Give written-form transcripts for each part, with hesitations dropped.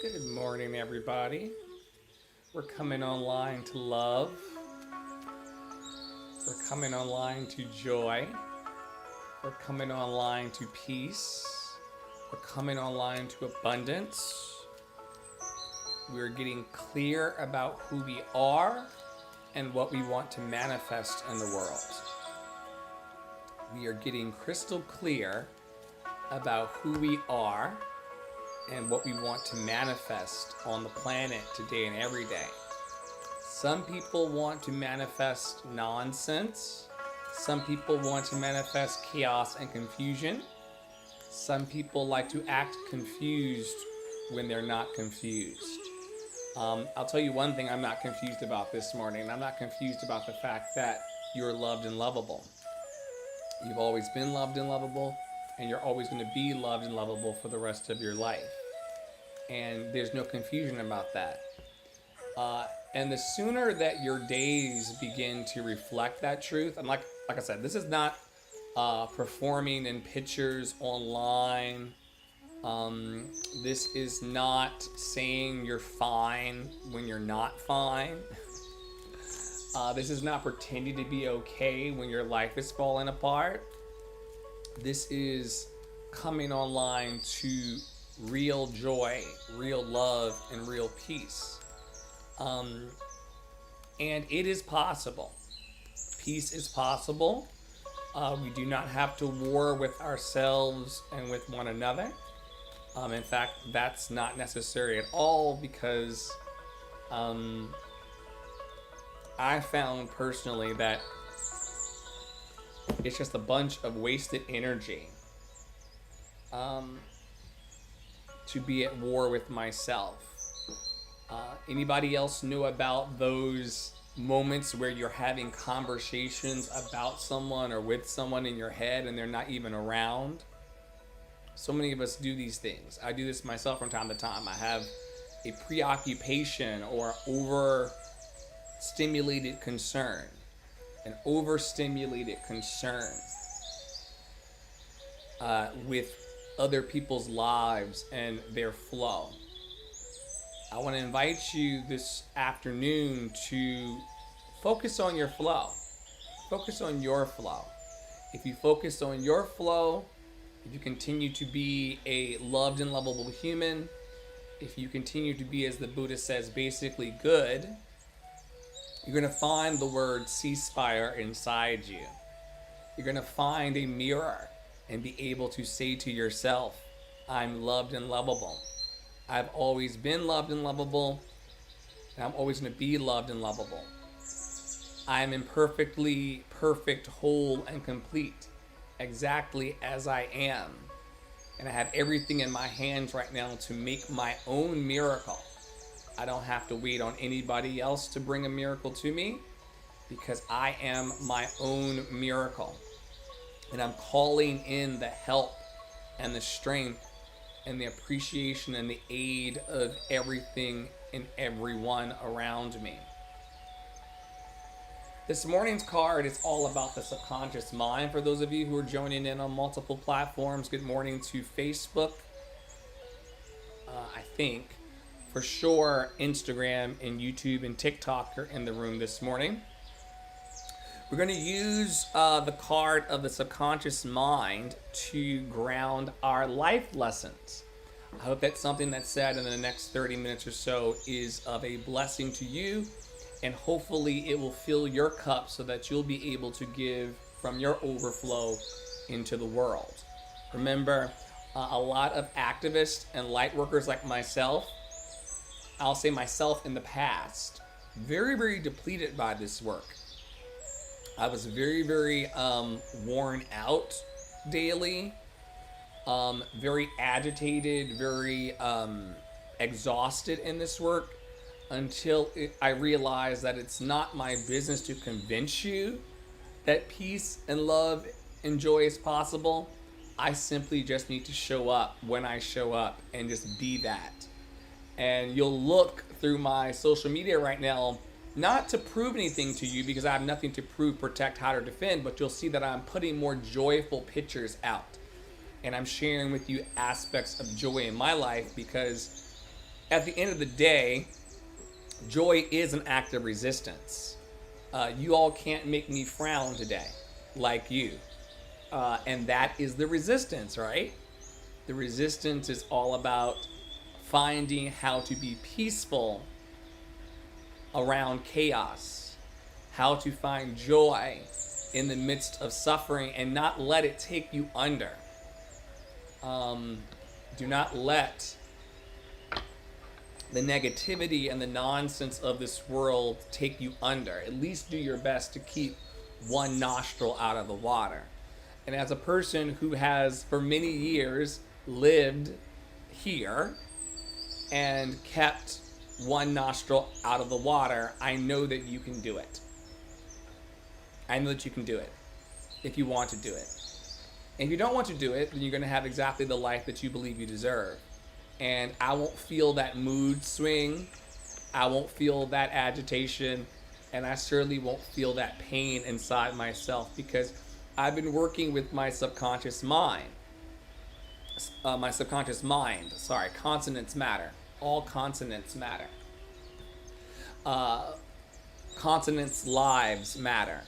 Good morning, everybody. We're coming online to love. We're coming online to joy. We're coming online to peace. We're coming online to abundance. We're getting clear about who we are and what we want to manifest in the world. We are getting crystal clear about who we are and what we want to manifest on the planet today and every day. Some people want to manifest nonsense. Some people want to manifest chaos and confusion. Some people like to act confused when they're not confused. I'll tell you one thing I'm not confused about this morning. I'm not confused about the fact that you're loved and lovable. You've always been loved and lovable, and you're always going to be loved and lovable for the rest of your life. And there's no confusion about that. And the sooner that your days begin to reflect that truth, and like I said, this is not performing in pictures online. This is not saying you're fine when you're not fine. This is not pretending to be okay when your life is falling apart. This is coming online to real joy, real love, and real peace. And it is possible. Peace is possible. We do not have to war with ourselves and with one another. In fact, that's not necessary at all because I found personally that it's just a bunch of wasted energy to be at war with myself. Anybody else know about those moments where you're having conversations about someone or with someone in your head and they're not even around? So many of us do these things. I do this myself from time to time. I have a preoccupation or overstimulated concern. An overstimulated concern with other people's lives and their flow. I want to invite you this afternoon to focus on your flow. Focus on your flow. If you focus on your flow, if you continue to be a loved and lovable human, if you continue to be, as the Buddha says, basically good, you're going to find the word ceasefire inside you. You're going to find a mirror and be able to say to yourself, I'm loved and lovable. I've always been loved and lovable, and I'm always going to be loved and lovable. I'm imperfectly perfect, whole, and complete, exactly as I am. And I have everything in my hands right now to make my own miracle. I don't have to wait on anybody else to bring a miracle to me because I am my own miracle. And I'm calling in the help and the strength and the appreciation and the aid of everything and everyone around me. This morning's card is all about the subconscious mind. For those of you who are joining in on multiple platforms, good morning to Facebook. I think for sure Instagram and YouTube and TikTok are in the room this morning. We're going to use the card of the subconscious mind to ground our life lessons. I hope that something that's said in the next 30 minutes or so is of a blessing to you, and hopefully it will fill your cup so that you'll be able to give from your overflow into the world. Remember, a lot of activists and light workers like myself, I'll say myself in the past, very, very depleted by this work. I was very, very worn out daily, very agitated, very exhausted in this work until I realized that it's not my business to convince you that peace and love and joy is possible. I simply just need to show up when I show up and just be that. And you'll look through my social media right now, not to prove anything to you because I have nothing to prove, protect, hide, or defend, but you'll see that I'm putting more joyful pictures out. And I'm sharing with you aspects of joy in my life because at the end of the day, joy is an act of resistance. You all can't make me frown today like you. And that is the resistance, right? The resistance is all about finding how to be peaceful around chaos, how to find joy in the midst of suffering and not let it take you under. Do not let the negativity and the nonsense of this world take you under. At least do your best to keep one nostril out of the water. And as a person who has for many years lived here and kept one nostril out of the water, I know that you can do it. I know that you can do it if you want to do it. And if you don't want to do it, then you're going to have exactly the life that you believe you deserve. And I won't feel that mood swing. I won't feel that agitation. And I certainly won't feel that pain inside myself because I've been working with my subconscious mind. Consonants matter. All consonants matter. Consonants' lives matter.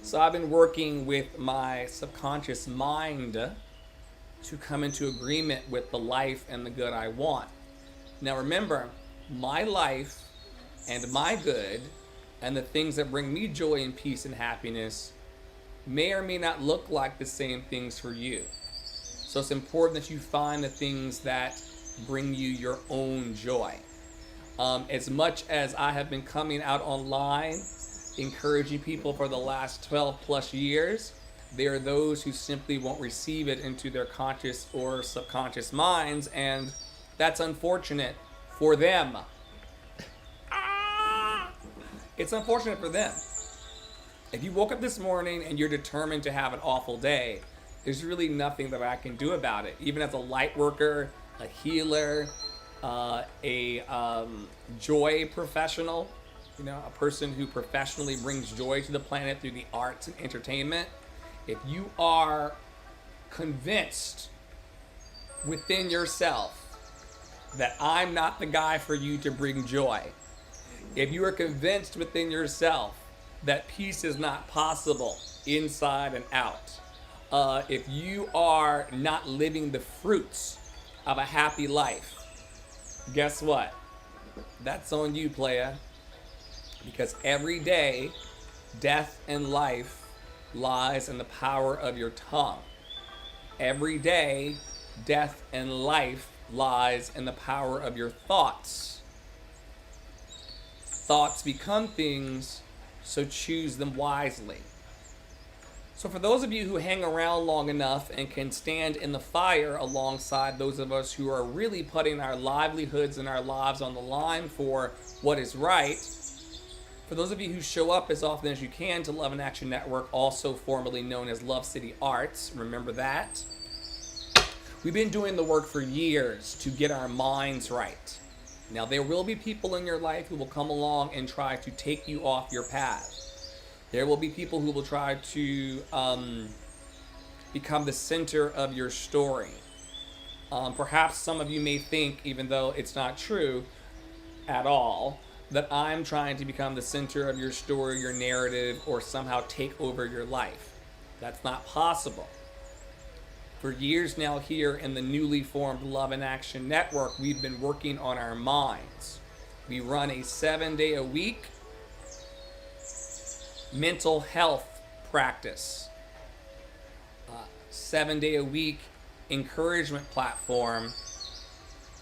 So I've been working with my subconscious mind to come into agreement with the life and the good I want. Now remember, my life and my good and the things that bring me joy and peace and happiness may or may not look like the same things for you. So it's important that you find the things that bring you your own joy. As much as I have been coming out online, encouraging people for the last 12 plus years, there are those who simply won't receive it into their conscious or subconscious minds, and that's unfortunate for them. It's unfortunate for them. If you woke up this morning and you're determined to have an awful day, there's really nothing that I can do about it. Even as a light worker, a healer, a joy professional, a person who professionally brings joy to the planet through the arts and entertainment, if you are convinced within yourself that I'm not the guy for you to bring joy, if you are convinced within yourself that peace is not possible inside and out, if you are not living the fruits of a happy life, guess what? That's on you, playa. Because every day, death and life lies in the power of your tongue. Every day, death and life lies in the power of your thoughts. Thoughts become things, so choose them wisely. So for those of you who hang around long enough and can stand in the fire alongside those of us who are really putting our livelihoods and our lives on the line for what is right, for those of you who show up as often as you can to Love in Action Network, also formerly known as Love City Arts, remember that? We've been doing the work for years to get our minds right. Now, there will be people in your life who will come along and try to take you off your path. There will be people who will try to become the center of your story. Perhaps some of you may think, even though it's not true at all, that I'm trying to become the center of your story, your narrative, or somehow take over your life. That's not possible. For years now here in the newly formed Love in Action Network, we've been working on our minds. We run a 7-day-a-week mental health practice, 7-day-a-week encouragement platform,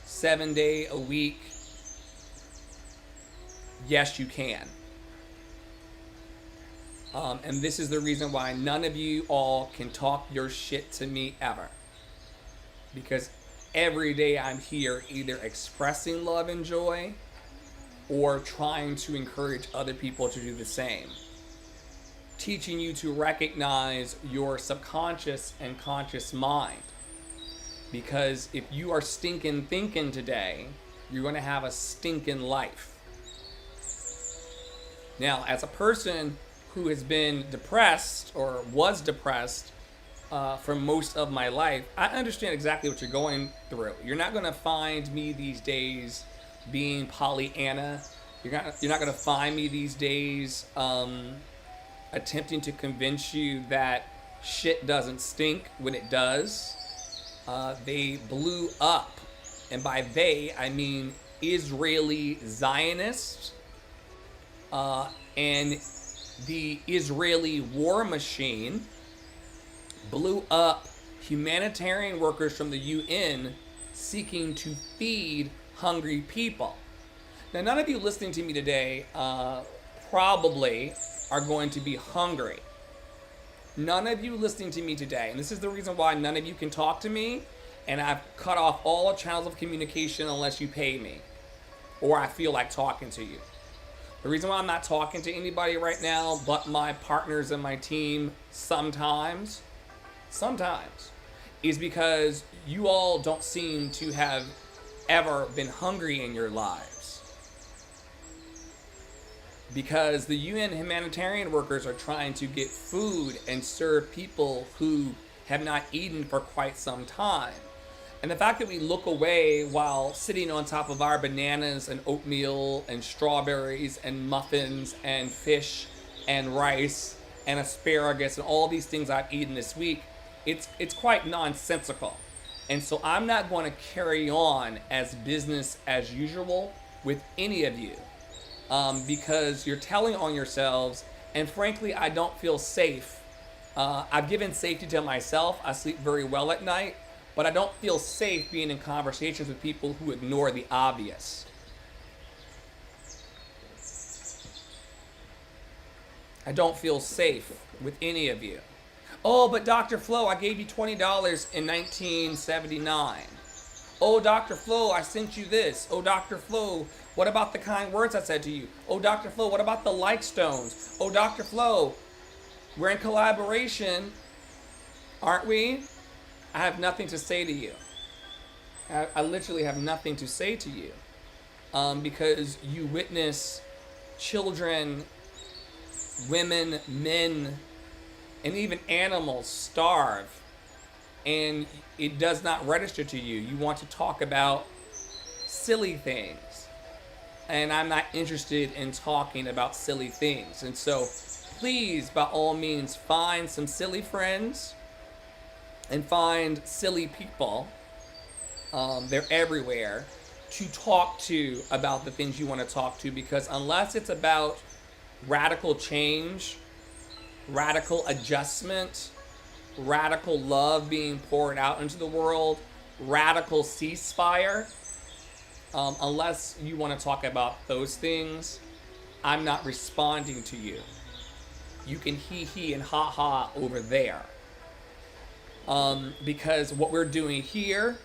7-day-a-week yes you can. And this is the reason why none of you all can talk your shit to me ever. Because every day I'm here either expressing love and joy or trying to encourage other people to do the same. Teaching you to recognize your subconscious and conscious mind. Because if you are stinking thinking today, you're going to have a stinking life. Now, as a person who has been depressed or was depressed for most of my life, I understand exactly what you're going through. You're not going to find me these days being Pollyanna. You're not going to find me these days attempting to convince you that shit doesn't stink when it does. They blew up, and by they I mean Israeli Zionists and the Israeli war machine blew up humanitarian workers from the UN seeking to feed hungry people. Now, none of you listening to me today probably are going to be hungry. None of you listening to me today, and this is the reason why none of you can talk to me, and I've cut off all channels of communication unless you pay me or I feel like talking to you. The reason why I'm not talking to anybody right now but my partners and my team sometimes, is because you all don't seem to have ever been hungry in your lives. Because the UN humanitarian workers are trying to get food and serve people who have not eaten for quite some time. And the fact that we look away while sitting on top of our bananas and oatmeal and strawberries and muffins and fish and rice and asparagus and all these things I've eaten this week, it's quite nonsensical. And so I'm not going to carry on as business as usual with any of you because you're telling on yourselves, and frankly, I don't feel safe. I've given safety to myself. I sleep very well at night, but I don't feel safe being in conversations with people who ignore the obvious. I don't feel safe with any of you. Oh, but Dr. Flo, I gave you $20 in 1979. Oh, Dr. Flo, I sent you this. Oh, Dr. Flo, what about the kind words I said to you? Oh, Dr. Flo, what about the like stones? Oh, Dr. Flo, we're in collaboration, aren't we? I have nothing to say to you. I literally have nothing to say to you because you witness children, women, men, and even animals starve, and it does not register to you. You want to talk about silly things, and I'm not interested in talking about silly things. And so please, by all means, find some silly friends and find silly people, they're everywhere, to talk to about the things you want to talk to, because unless it's about radical change, radical adjustment, radical love being poured out into the world, radical ceasefire, unless you want to talk about those things, I'm not responding to you. You can he and ha over there. Because what we're doing here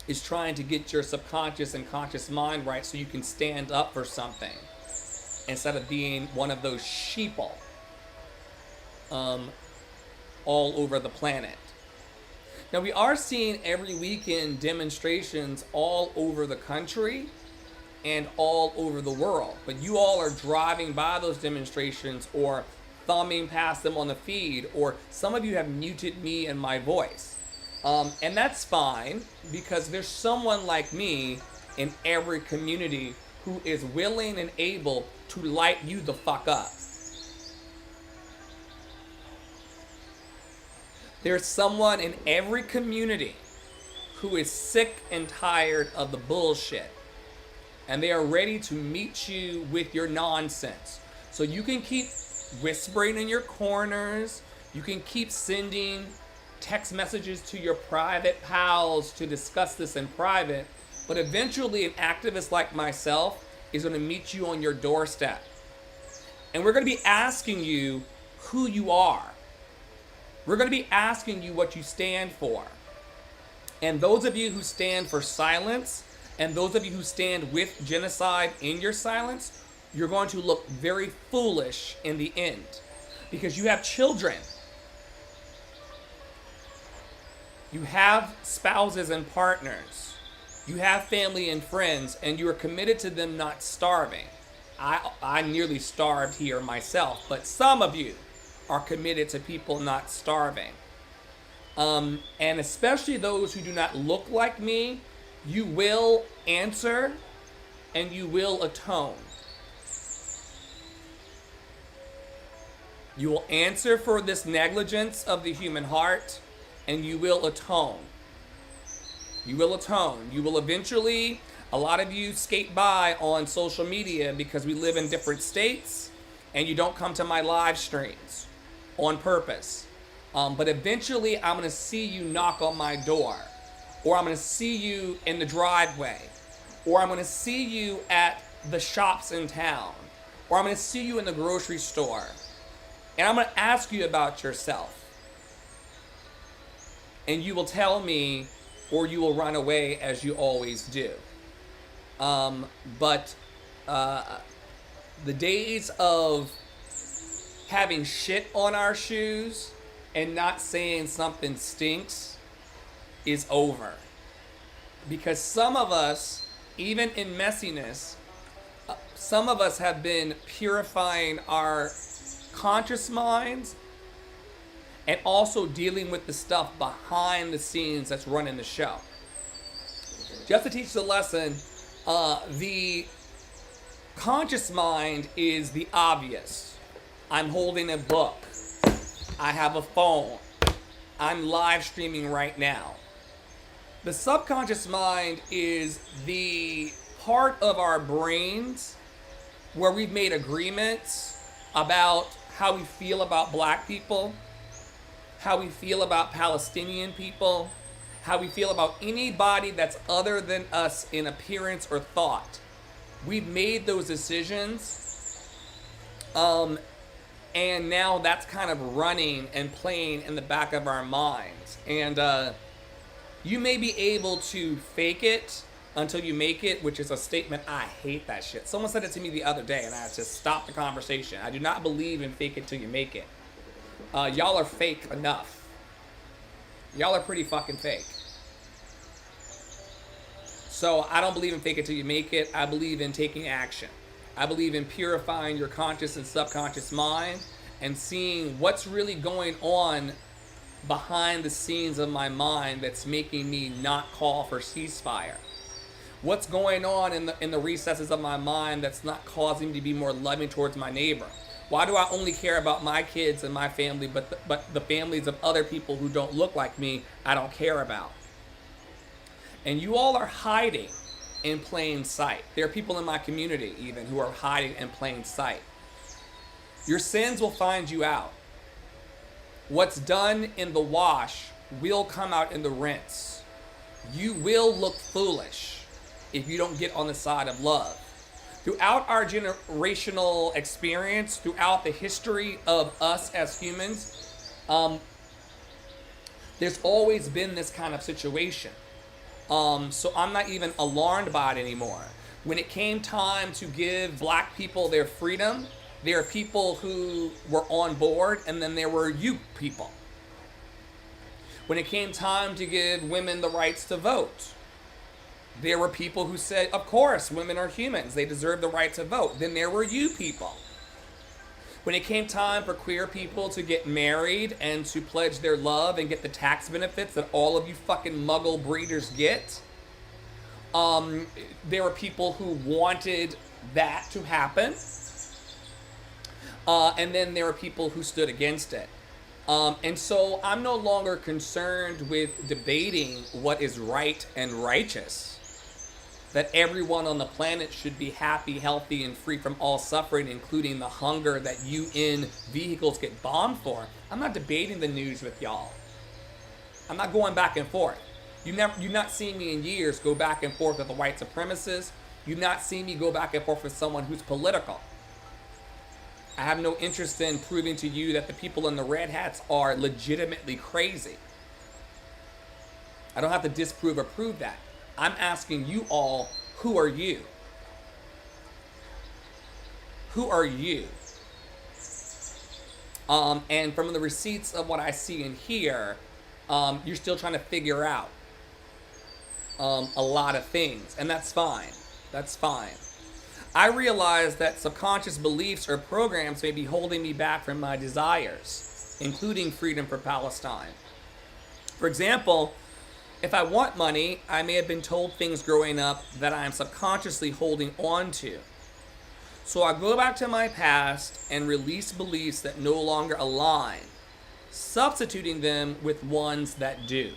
is trying to get your subconscious and conscious mind right so you can stand up for something instead of being one of those sheeple all over the planet. Now, we are seeing every weekend demonstrations all over the country and all over the world, but you all are driving by those demonstrations or thumbing past them on the feed, or some of you have muted me and my voice. And that's fine, because there's someone like me in every community who is willing and able to light you the fuck up. There's someone in every community who is sick and tired of the bullshit, and they are ready to meet you with your nonsense. So you can keep whispering in your corners, you can keep sending text messages to your private pals to discuss this in private, but eventually an activist like myself is going to meet you on your doorstep. And we're going to be asking you who you are. We're going to be asking you what you stand for. And those of you who stand for silence, and those of you who stand with genocide in your silence, you're going to look very foolish in the end, because you have children. You have spouses and partners. You have family and friends, and you are committed to them not starving. I nearly starved here myself, but some of you are committed to people not starving. And especially those who do not look like me, you will answer and you will atone. You will answer for this negligence of the human heart, and you will atone. You will atone. You will eventually, a lot of you skate by on social media because we live in different states, and you don't come to my live streams on purpose. But eventually, I'm going to see you knock on my door, or I'm going to see you in the driveway, or I'm going to see you at the shops in town, or I'm going to see you in the grocery store. And I'm going to ask you about yourself. And you will tell me, or you will run away as you always do. But the days of having shit on our shoes and not saying something stinks is over. Because some of us, even in messiness, some of us have been purifying our conscious minds and also dealing with the stuff behind the scenes that's running the show. Just to teach the lesson, the conscious mind is the obvious. I'm holding a book. I have a phone. I'm live streaming right now. The subconscious mind is the part of our brains where we've made agreements about how we feel about black people, how we feel about Palestinian people, how we feel about anybody that's other than us in appearance or thought. We've made those decisions, and now that's kind of running and playing in the back of our minds. And you may be able to fake it until you make it, which is a statement. I hate that shit. Someone said it to me the other day, and I had to stop the conversation. I do not believe in fake it till you make it. Y'all are fake enough. Y'all are pretty fucking fake. So I don't believe in fake it till you make it. I believe in taking action. I believe in purifying your conscious and subconscious mind and seeing what's really going on behind the scenes of my mind that's making me not call for ceasefire. What's going on in the recesses of my mind that's not causing me to be more loving towards my neighbor? Why do I only care about my kids and my family, but the families of other people who don't look like me, I don't care about? And you all are hiding in plain sight. There are people in my community even who are hiding in plain sight. Your sins will find you out. What's done in the wash will come out in the rinse. You will look foolish if you don't get on the side of love. Throughout our generational experience, throughout the history of us as humans, there's always been this kind of situation. So I'm not even alarmed by it anymore. When it came time to give black people their freedom, there are people who were on board, and then there were you people. When it came time to give women the rights to vote, there were people who said, of course, women are humans. They deserve the right to vote. Then there were you people. When it came time for queer people to get married and to pledge their love and get the tax benefits that all of you fucking muggle breeders get, there were people who wanted that to happen. And then there were people who stood against it. And so I'm no longer concerned with debating what is right and righteous. That everyone on the planet should be happy, healthy, and free from all suffering, including the hunger that UN vehicles get bombed for. I'm not debating the news with y'all. I'm not going back and forth. You've not seen me in years go back and forth with the white supremacists. You've not seen me go back and forth with someone who's political. I have no interest in proving to you that the people in the red hats are legitimately crazy. I don't have to disprove or prove that. I'm asking you all, who are you? Who are you? And from the receipts of what I see and hear, you're still trying to figure out a lot of things, and that's fine. That's fine. I realize that subconscious beliefs or programs may be holding me back from my desires, including freedom for Palestine. For example, if I want money, I may have been told things growing up that I am subconsciously holding on to. So I go back to my past and release beliefs that no longer align, substituting them with ones that do.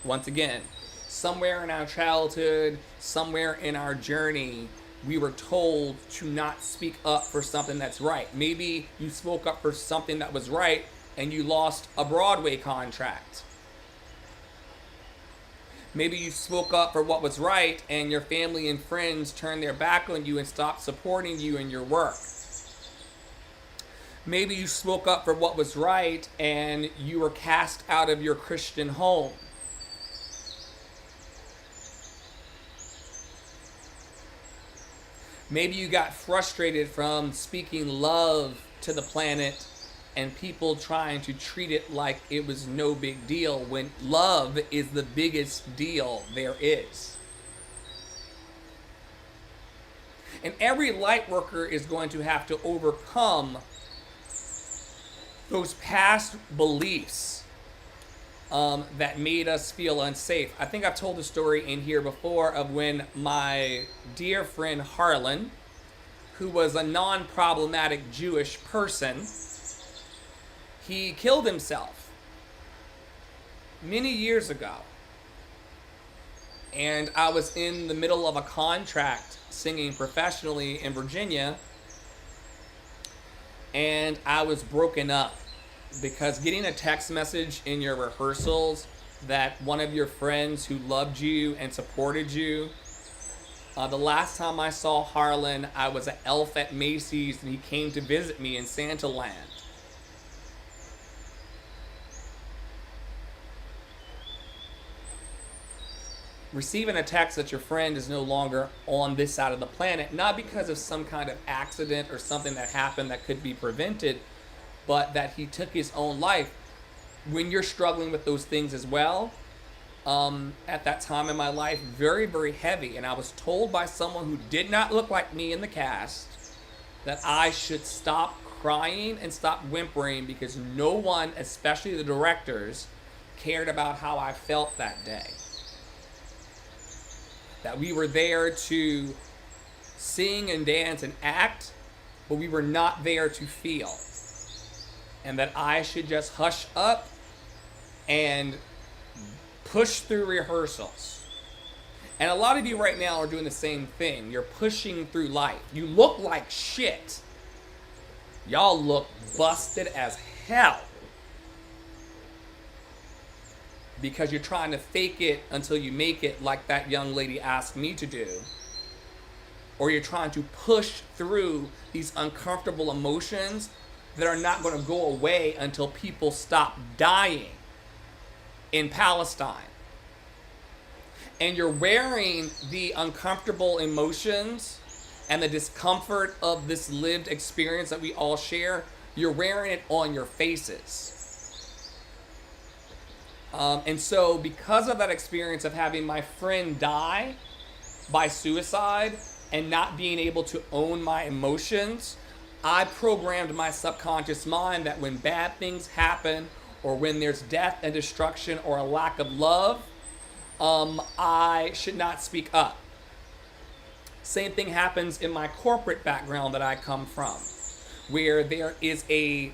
Once again, somewhere in our childhood, somewhere in our journey, we were told to not speak up for something that's right. Maybe you spoke up for something that was right and you lost a Broadway contract. Maybe you spoke up for what was right and your family and friends turned their back on you and stopped supporting you in your work. Maybe you spoke up for what was right and you were cast out of your Christian home. Maybe you got frustrated from speaking love to the planet and people trying to treat it like it was no big deal when love is the biggest deal there is. And every light worker is going to have to overcome those past beliefs that made us feel unsafe. I think I've told the story in here before of when my dear friend Harlan, who was a non-problematic Jewish person, he killed himself many years ago. And I was in the middle of a contract singing professionally in Virginia, and I was broken up because getting a text message in your rehearsals that one of your friends who loved you and supported you, the last time I saw Harlan, I was an elf at Macy's and he came to visit me in Santa Land. Receiving a text that your friend is no longer on this side of the planet, not because of some kind of accident or something that happened that could be prevented, but that he took his own life. When you're struggling with those things as well, at that time in my life, very, very heavy. And I was told by someone who did not look like me in the cast that I should stop crying and stop whimpering because no one, especially the directors, cared about how I felt that day. That we were there to sing and dance and act, but we were not there to feel. And that I should just hush up and push through rehearsals. And a lot of you right now are doing the same thing. You're pushing through life. You look like shit. Y'all look busted as hell. Because you're trying to fake it until you make it, like that young lady asked me to do. Or you're trying to push through these uncomfortable emotions that are not going to go away until people stop dying in Palestine. And you're wearing the uncomfortable emotions and the discomfort of this lived experience that we all share. You're wearing it on your faces. And so because of that experience of having my friend die by suicide and not being able to own my emotions, I programmed my subconscious mind that when bad things happen or when there's death and destruction or a lack of love, I should not speak up. Same thing happens in my corporate background that I come from, where there is a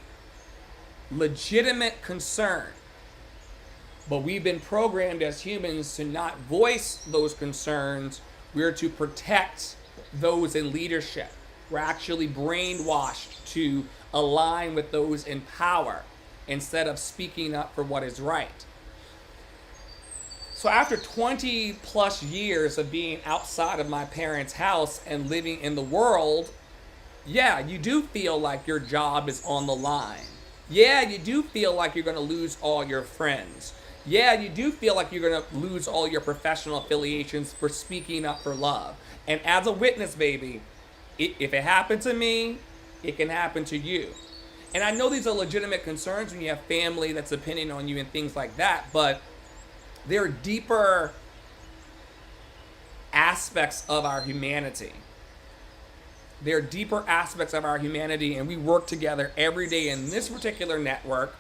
legitimate concern. But we've been programmed as humans to not voice those concerns. We're to protect those in leadership. We're actually brainwashed to align with those in power instead of speaking up for what is right. So after 20 plus years of being outside of my parents' house and living in the world, yeah, you do feel like your job is on the line. Yeah, you do feel like you're going to lose all your friends. Yeah, you do feel like you're going to lose all your professional affiliations for speaking up for love. And as a witness, baby, if it happened to me, it can happen to you. And I know these are legitimate concerns when you have family that's depending on you and things like that, but there are deeper aspects of our humanity. There are deeper aspects of our humanity, and we work together every day in this particular network,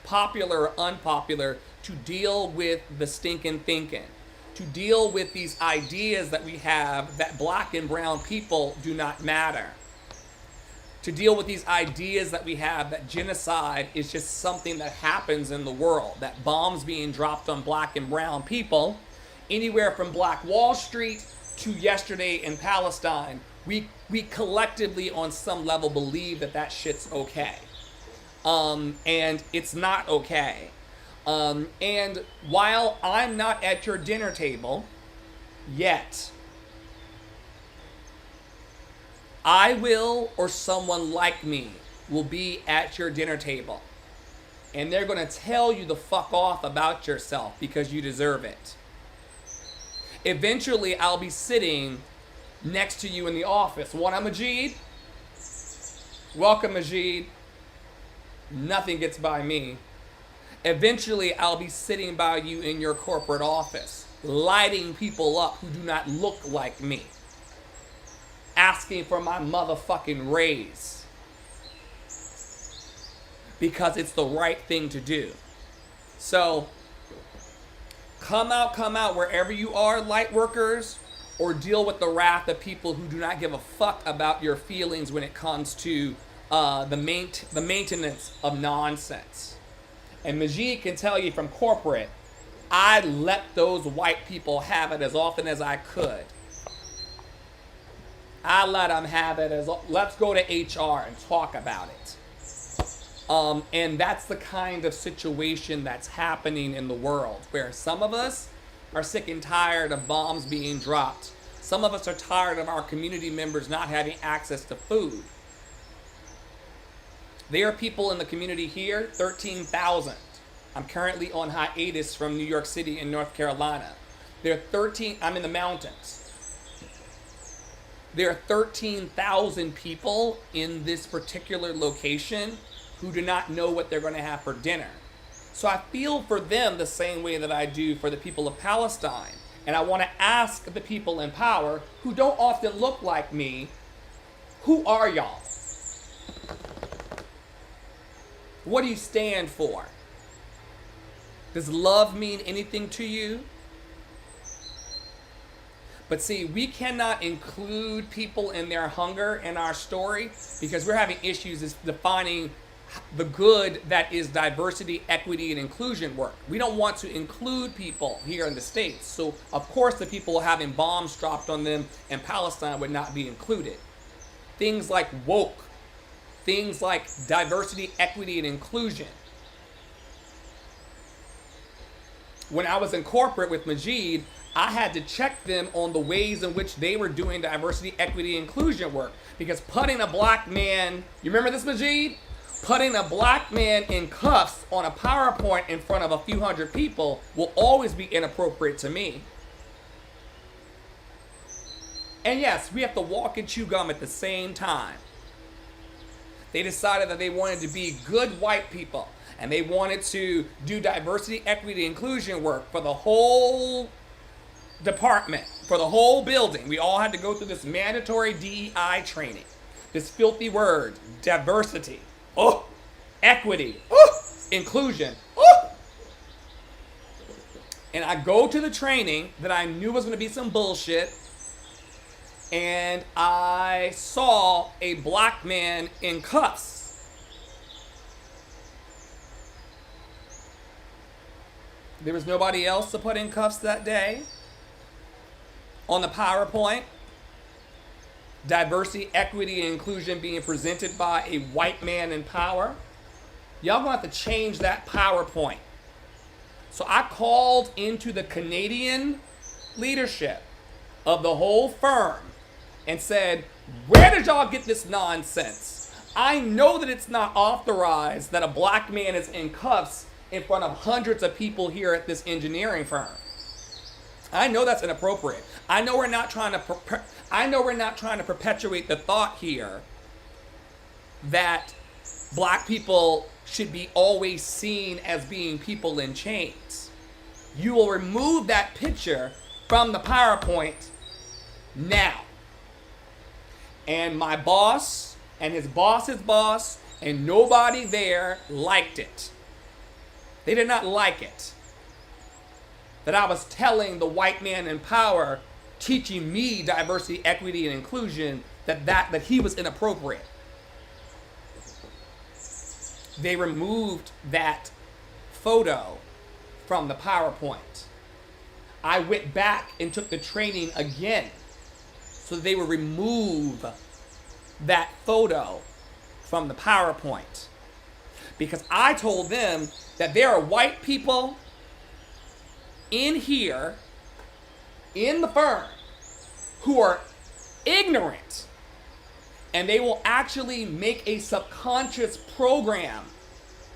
popular or unpopular, to deal with the stinking thinking, to deal with these ideas that we have that black and brown people do not matter, to deal with these ideas that we have that genocide is just something that happens in the world, that bombs being dropped on black and brown people, anywhere from Black Wall Street to yesterday in Palestine, we collectively on some level believe that that shit's okay. And it's not okay. And while I'm not at your dinner table yet, I will, or someone like me will be at your dinner table. And they're going to tell you to fuck off about yourself because you deserve it. Eventually, I'll be sitting next to you in the office. What up, Majid? Welcome, Majid. Nothing gets by me. Eventually, I'll be sitting by you in your corporate office, lighting people up who do not look like me, asking for my motherfucking raise because it's the right thing to do. So, come out wherever you are, light workers, or deal with the wrath of people who do not give a fuck about your feelings when it comes to the maintenance of nonsense. And Majid can tell you from corporate, I let those white people have it as often as I could. I let them have it let's go to HR and talk about it. And that's the kind of situation that's happening in the world, where some of us are sick and tired of bombs being dropped. Some of us are tired of our community members not having access to food. There are people in the community here, 13,000. I'm currently on hiatus from New York City and North Carolina. I'm in the mountains. There are 13,000 people in this particular location who do not know what they're going to have for dinner. So I feel for them the same way that I do for the people of Palestine. And I want to ask the people in power who don't often look like me, who are y'all? What do you stand for? Does love mean anything to you? But see, we cannot include people in their hunger in our story because we're having issues is defining the good that is diversity, equity, and inclusion work. We don't want to include people here in the States. So, of course, the people having bombs dropped on them in Palestine would not be included. Things like woke, things like diversity, equity, and inclusion. When I was in corporate with Majid, I had to check them on the ways in which they were doing diversity, equity, and inclusion work. Because putting a black man, you remember this, Majid? Putting a black man in cuffs on a PowerPoint in front of a few hundred people will always be inappropriate to me. And yes, we have to walk and chew gum at the same time. They decided that they wanted to be good white people. And they wanted to do diversity, equity, inclusion work for the whole department, for the whole building. We all had to go through this mandatory DEI training. This filthy word, diversity. Oh, equity. Oh, inclusion. Oh. And I go to the training that I knew was going to be some bullshit. And I saw a black man in cuffs. There was nobody else to put in cuffs that day. On the PowerPoint, diversity, equity, and inclusion being presented by a white man in power. Y'all gonna have to change that PowerPoint. So I called into the Canadian leadership of the whole firm and said, where did y'all get this nonsense? I know that it's not authorized that a black man is in cuffs in front of hundreds of people here at this engineering firm. I know that's inappropriate. I know we're not trying to perpetuate the thought here that black people should be always seen as being people in chains. You will remove that picture from the PowerPoint now. And my boss and his boss's boss and nobody there liked it. They did not like it. that I was telling the white man in power, teaching me diversity, equity, and inclusion, that he was inappropriate. They removed that photo from the PowerPoint. I went back and took the training again so they would remove that photo from the PowerPoint. Because I told them that there are white people in here, in the firm, who are ignorant, and they will actually make a subconscious program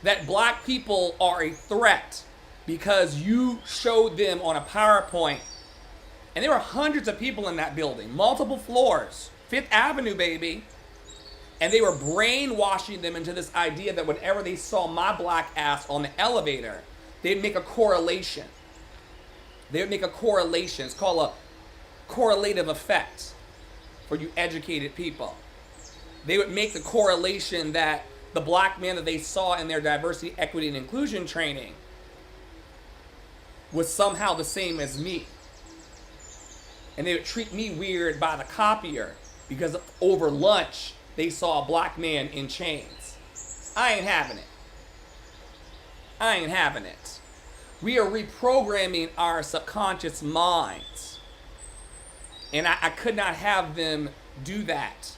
that black people are a threat because you showed them on a PowerPoint. And there were hundreds of people in that building, multiple floors, Fifth Avenue, baby. And they were brainwashing them into this idea that whenever they saw my black ass on the elevator, they'd make a correlation. They would make a correlation. It's called a correlative effect for you educated people. They would make the correlation that the black man that they saw in their diversity, equity, and inclusion training was somehow the same as me. And they would treat me weird by the copier because over lunch, they saw a black man in chains. I ain't having it. I ain't having it. We are reprogramming our subconscious minds. And I could not have them do that.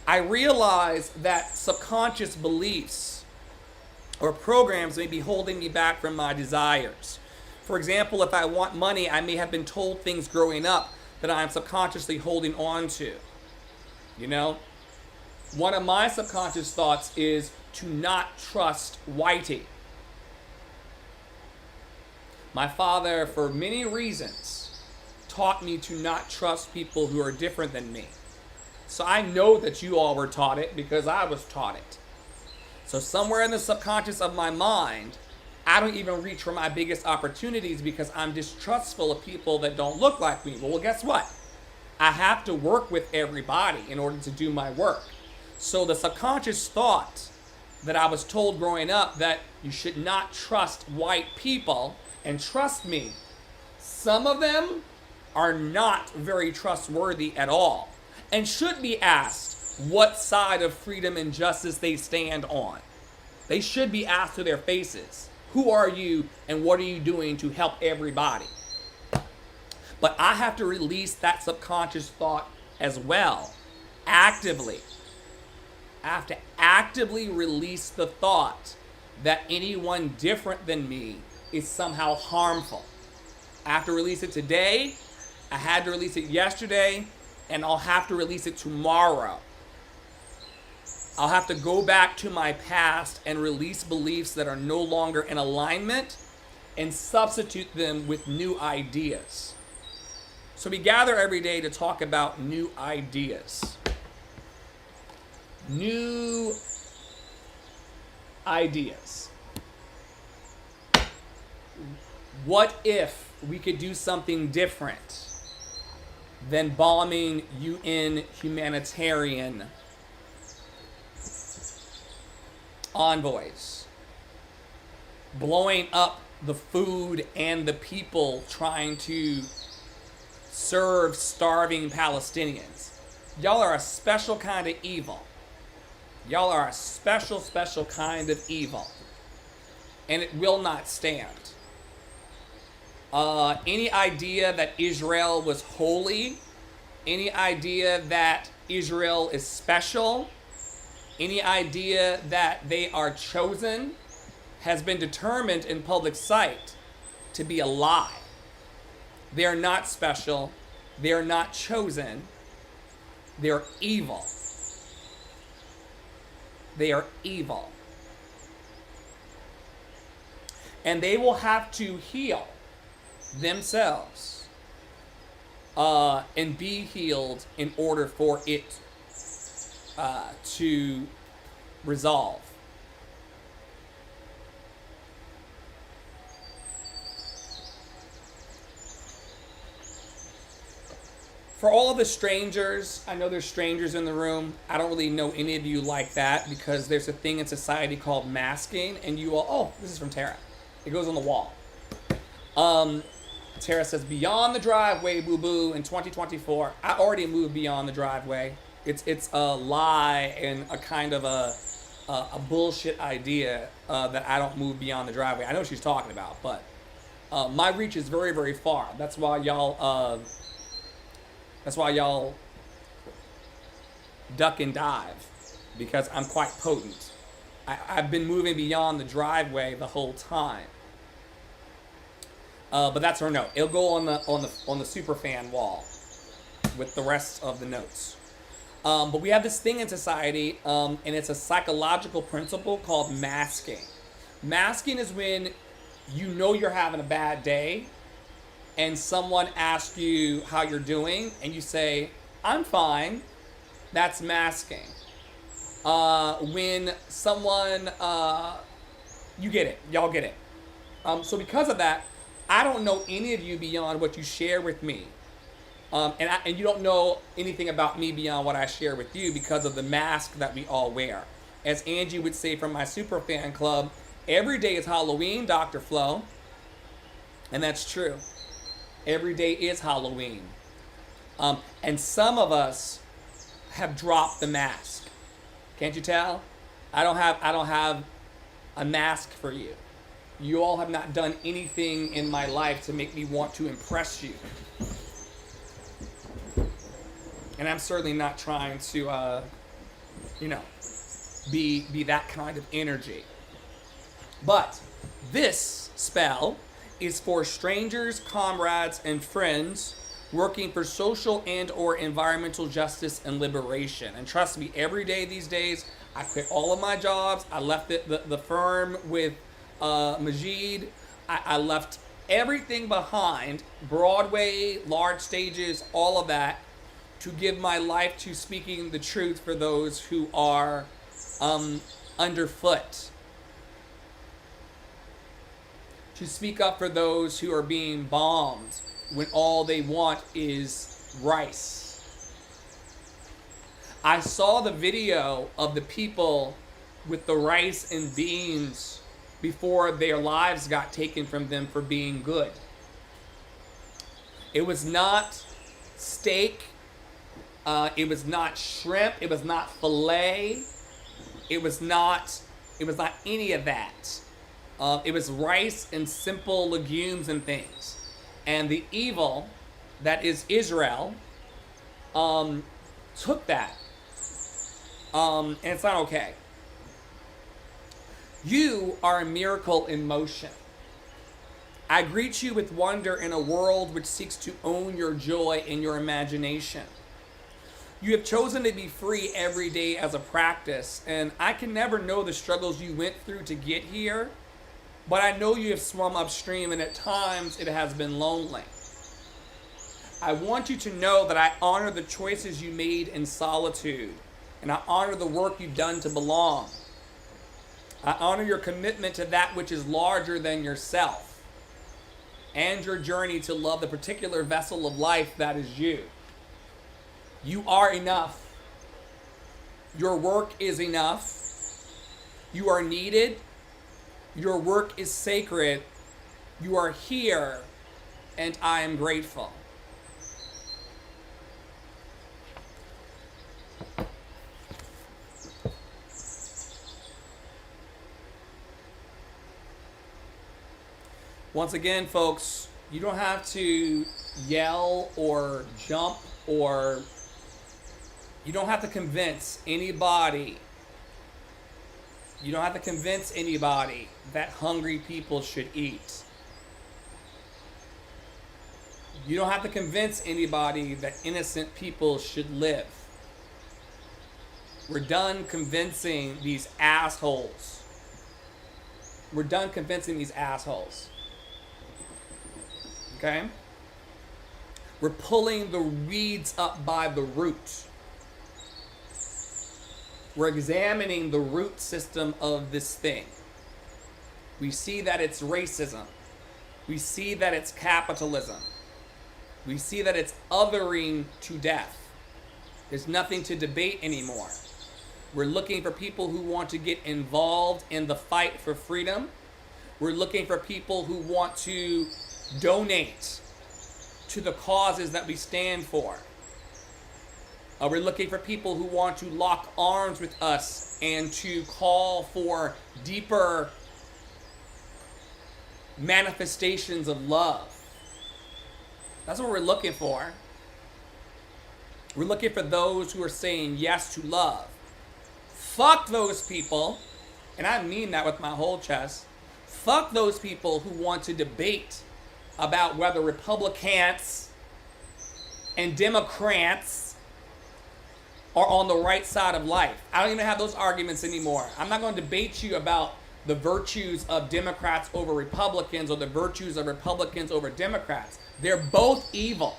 I realize that subconscious beliefs or programs may be holding me back from my desires. For example, if I want money, I may have been told things growing up that I'm subconsciously holding on to. You know? One of my subconscious thoughts is to not trust Whitey. My father, for many reasons, taught me to not trust people who are different than me. So I know that you all were taught it because I was taught it. So somewhere in the subconscious of my mind, I don't even reach for my biggest opportunities because I'm distrustful of people that don't look like me. Well, guess what? I have to work with everybody in order to do my work. So the subconscious thought that I was told growing up that you should not trust white people, and trust me, some of them are not very trustworthy at all and should be asked what side of freedom and justice they stand on. They should be asked to their faces, who are you and what are you doing to help everybody? But I have to release that subconscious thought as well, actively. I have to actively release the thought that anyone different than me is somehow harmful. I have to release it today, I had to release it yesterday, and I'll have to release it tomorrow. I'll have to go back to my past and release beliefs that are no longer in alignment and substitute them with new ideas. So we gather every day to talk about new ideas. New ideas. What if we could do something different than bombing UN humanitarian envoys, blowing up the food and the people trying to serve starving Palestinians? Y'all are a special kind of evil. Y'all are a special, special kind of evil. And it will not stand. Any idea that Israel was holy, any idea that Israel is special, any idea that they are chosen has been determined in public sight to be a lie. They are not special. They are not chosen. They are evil. They are evil. And they will have to heal themselves and be healed in order for it to resolve. For all of the strangers, I know there's strangers in the room. I don't really know any of you like that because there's a thing in society called masking, and you all, oh, this is from Tara. It goes on the wall. Tara says, beyond the driveway, boo-boo, in 2024. I already moved beyond the driveway. It's a lie and a kind of a bullshit idea that I don't move beyond the driveway. I know what she's talking about, but my reach is very, very far. That's why y'all duck and dive, because I'm quite potent. I've been moving beyond the driveway the whole time. But that's her note. It'll go on the superfan wall with the rest of the notes. But we have this thing in society, and it's a psychological principle called masking. Masking is when you know you're having a bad day, and someone asks you how you're doing, and you say, I'm fine. That's masking. When someone, you get it. Y'all get it. So because of that, I don't know any of you beyond what you share with me. And you don't know anything about me beyond what I share with you because of the mask that we all wear. As Angie would say from my super fan club, every day is Halloween, Dr. Flo. And that's true. Every day is Halloween. And some of us have dropped the mask. Can't you tell? I don't have a mask for you. You all have not done anything in my life to make me want to impress you. And I'm certainly not trying to, be that kind of energy. But this spell is for strangers, comrades, and friends working for social and or environmental justice and liberation. And trust me, every day these days, I quit all of my jobs. I left the firm with Majid. I left everything behind, Broadway, large stages, all of that, to give my life to speaking the truth for those who are underfoot. To speak up for those who are being bombed when all they want is rice. I saw the video of the people with the rice and beans before their lives got taken from them for being good. It was not steak. It was not shrimp. It was not filet. It was not any of that. It was rice and simple legumes and things. And the evil that is Israel took that. And it's not okay. You are a miracle in motion. I greet you with wonder in a world which seeks to own your joy and your imagination. You have chosen to be free every day as a practice, and I can never know the struggles you went through to get here, but I know you have swum upstream, and at times it has been lonely. I want you to know that I honor the choices you made in solitude, and I honor the work you've done to belong. I honor your commitment to that which is larger than yourself, and your journey to love the particular vessel of life that is you. You are enough. Your work is enough. You are needed. Your work is sacred. You are here, and I am grateful. Once again, folks, you don't have to yell or jump, or you don't have to convince anybody. You don't have to convince anybody that hungry people should eat. You don't have to convince anybody that innocent people should live. We're done convincing these assholes. We're done convincing these assholes. Okay? We're pulling the weeds up by the root. We're examining the root system of this thing. We see that it's racism. We see that it's capitalism. We see that it's othering to death. There's nothing to debate anymore. We're looking for people who want to get involved in the fight for freedom. We're looking for people who want to donate to the causes that we stand for. We're looking for people who want to lock arms with us and to call for deeper manifestations of love. That's what we're looking for. We're looking for those who are saying yes to love. Fuck those people, and I mean that with my whole chest. Fuck those people who want to debate about whether Republicans and Democrats are on the right side of life. I don't even have those arguments anymore. I'm not going to debate you about the virtues of Democrats over Republicans or the virtues of Republicans over Democrats. They're both evil.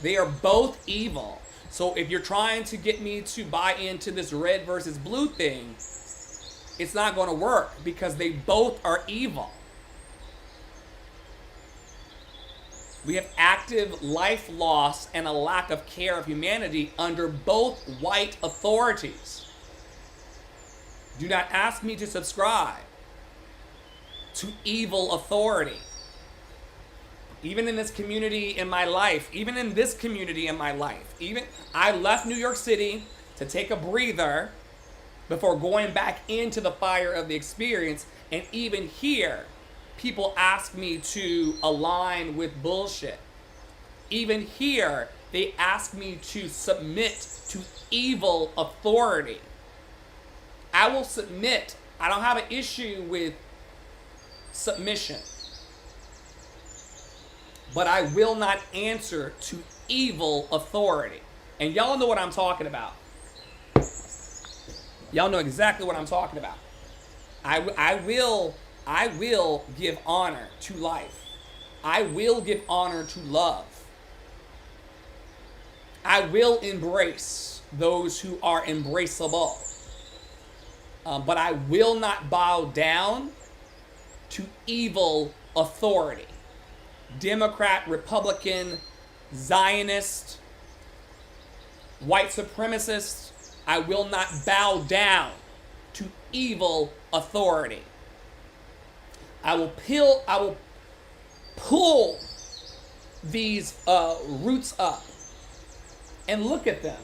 They are both evil. So if you're trying to get me to buy into this red versus blue thing, it's not going to work because they both are evil. We have active life loss and a lack of care of humanity under both white authorities. Do not ask me to subscribe to evil authority. Even in this community in my life, I left New York City to take a breather before going back into the fire of the experience. And even here, people ask me to align with bullshit. Even here, they ask me to submit to evil authority. I will submit. I don't have an issue with submission. But I will not answer to evil authority. And y'all know what I'm talking about. Y'all know exactly what I'm talking about. I will give honor to life. I will give honor to love. I will embrace those who are embraceable. But I will not bow down to evil authority. Democrat, Republican, Zionist, white supremacist, I will not bow down to evil authority. I will pull these roots up and look at them.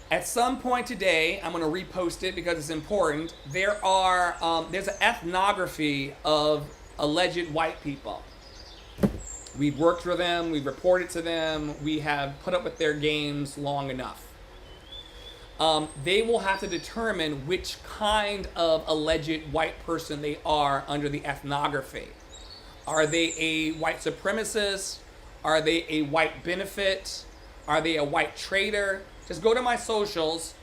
At some point today, I'm going to repost it because it's important. There's an ethnography of alleged white people. We've worked for them. We've reported to them. We have put up with their games long enough. They will have to determine which kind of alleged white person they are under the ethnography. Are they a white supremacist? Are they a white benefit? Are they a white traitor? Just go to my socials.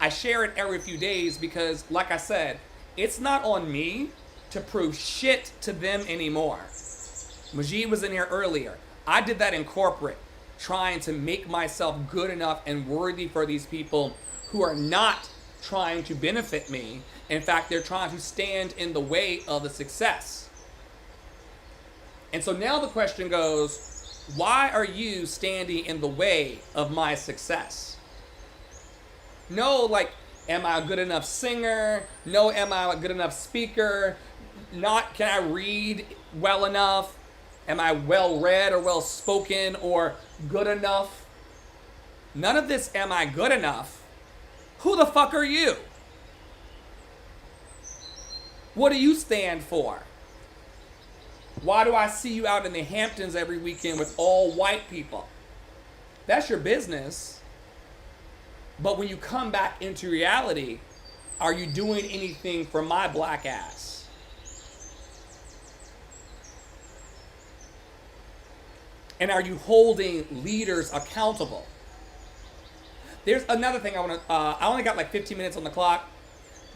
I share it every few days because, like I said, it's not on me to prove shit to them anymore. Majid was in here earlier. I did that in corporate, trying to make myself good enough and worthy for these people who are not trying to benefit me. In fact, they're trying to stand in the way of the success. And so now the question goes, why are you standing in the way of my success? No, like, am I a good enough singer? No, am I a good enough speaker? Not, can I read well enough? Am I well read or well spoken or good enough? None of this, am I good enough? Who the fuck are you? What do you stand for? Why do I see you out in the Hamptons every weekend with all white people? That's your business. But when you come back into reality, are you doing anything for my black ass? And are you holding leaders accountable? There's another thing I want to, I only got like 15 minutes on the clock,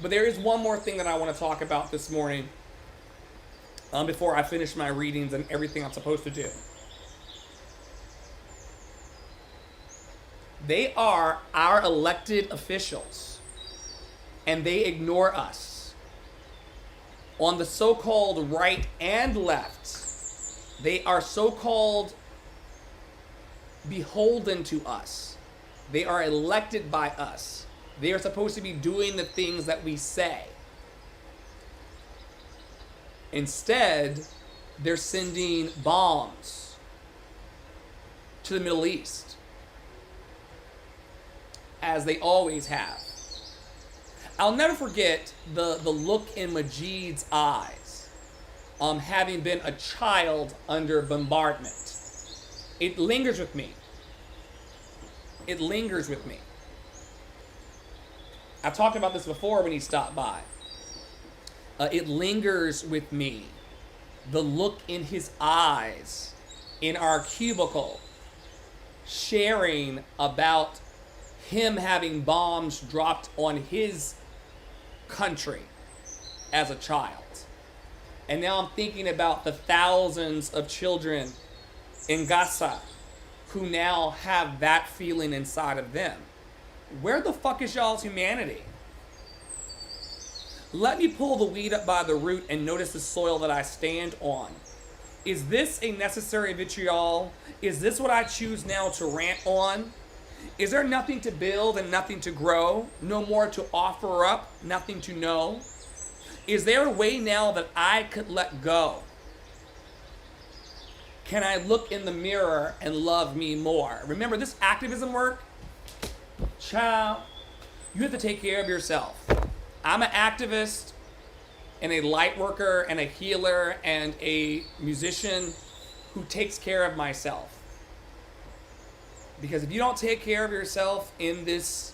but there is one more thing that I want to talk about this morning before I finish my readings and everything I'm supposed to do. They are our elected officials, and they ignore us. On the so-called right and left, they are so-called beholden to us. They are elected by us. They are supposed to be doing the things that we say. Instead, they're sending bombs to the Middle East, as they always have. I'll never forget the look in Majid's eyes, having been a child under bombardment. It lingers with me. It lingers with me. I've talked about this before when he stopped by. It lingers with me. The look in his eyes in our cubicle, sharing about him having bombs dropped on his country as a child. And now I'm thinking about the thousands of children in Gaza who now have that feeling inside of them. Where the fuck is y'all's humanity? Let me pull the weed up by the root and notice the soil that I stand on. Is this a necessary vitriol? Is this what I choose now to rant on? Is there nothing to build and nothing to grow? No more to offer up, nothing to know? Is there a way now that I could let go? Can I look in the mirror and love me more? Remember, this activism work, child, you have to take care of yourself. I'm an activist and a light worker and a healer and a musician who takes care of myself. Because if you don't take care of yourself in this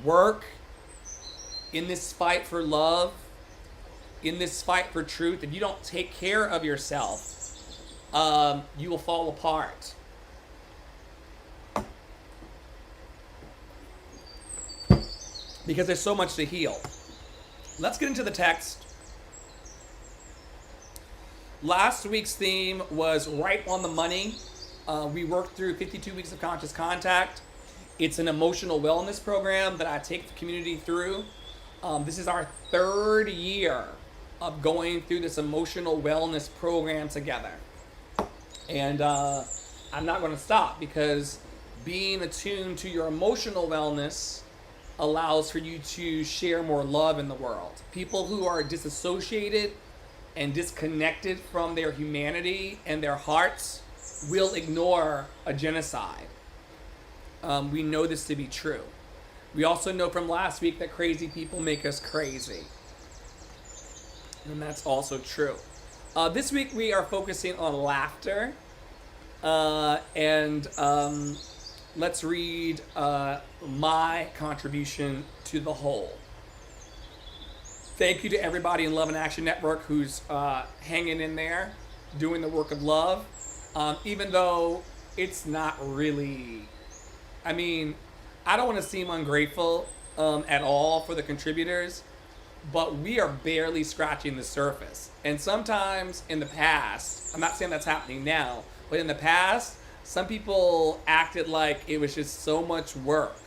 work, in this fight for love, in this fight for truth, if you don't take care of yourself, you will fall apart. Because there's so much to heal. Let's get into the text. Last week's theme was right on the money. We worked through 52 weeks of conscious contact. It's an emotional wellness program that I take the community through. This is our third year of going through this emotional wellness program together. And I'm not going to stop, because being attuned to your emotional wellness allows for you to share more love in the world. People who are disassociated and disconnected from their humanity and their hearts will ignore a genocide. We know this to be true. We also know from last week that crazy people make us crazy. And that's also true. This week we are focusing on laughter. Let's read my contribution to the whole. Thank you to everybody in Love and Action Network who's hanging in there, doing the work of love. Even though it's not really, I don't want to seem ungrateful at all for the contributors, but we are barely scratching the surface. And sometimes in the past, I'm not saying that's happening now, but in the past, some people acted like it was just so much work.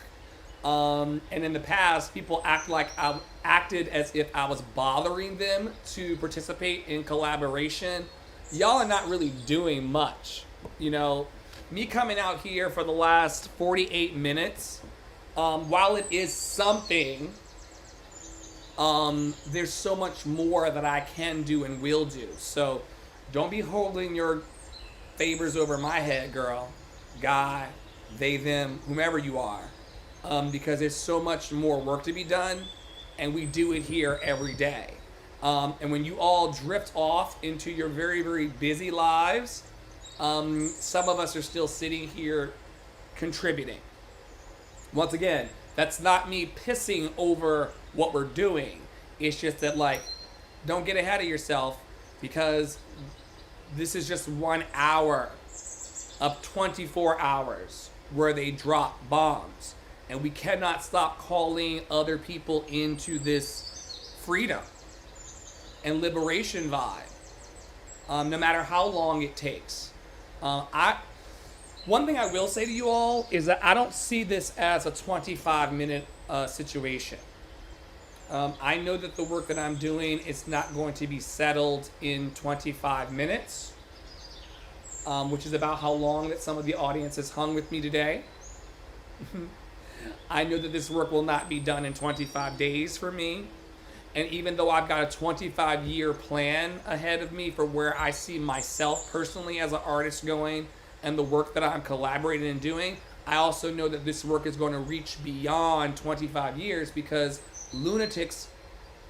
And in the past, people acted as if I was bothering them to participate in collaboration. Y'all are not really doing much. You know, me coming out here for the last 48 minutes, while it is something, there's so much more that I can do and will do. So don't be holding your favors over my head, girl, guy, they, them, whomever you are, because there's so much more work to be done, and we do it here every day. And when you all drift off into your very, very busy lives, some of us are still sitting here contributing. Once again, that's not me pissing over what we're doing. It's just that, don't get ahead of yourself, because this is just 1 hour of 24 hours where they drop bombs. And we cannot stop calling other people into this freedom and liberation vibe, no matter how long it takes. One thing I will say to you all is that I don't see this as a 25-minute situation. I know that the work that I'm doing is not going to be settled in 25 minutes, which is about how long that some of the audience has hung with me today. I know that this work will not be done in 25 days for me. And even though I've got a 25-year plan ahead of me for where I see myself personally as an artist going and the work that I'm collaborating and doing, I also know that this work is going to reach beyond 25 years because lunatics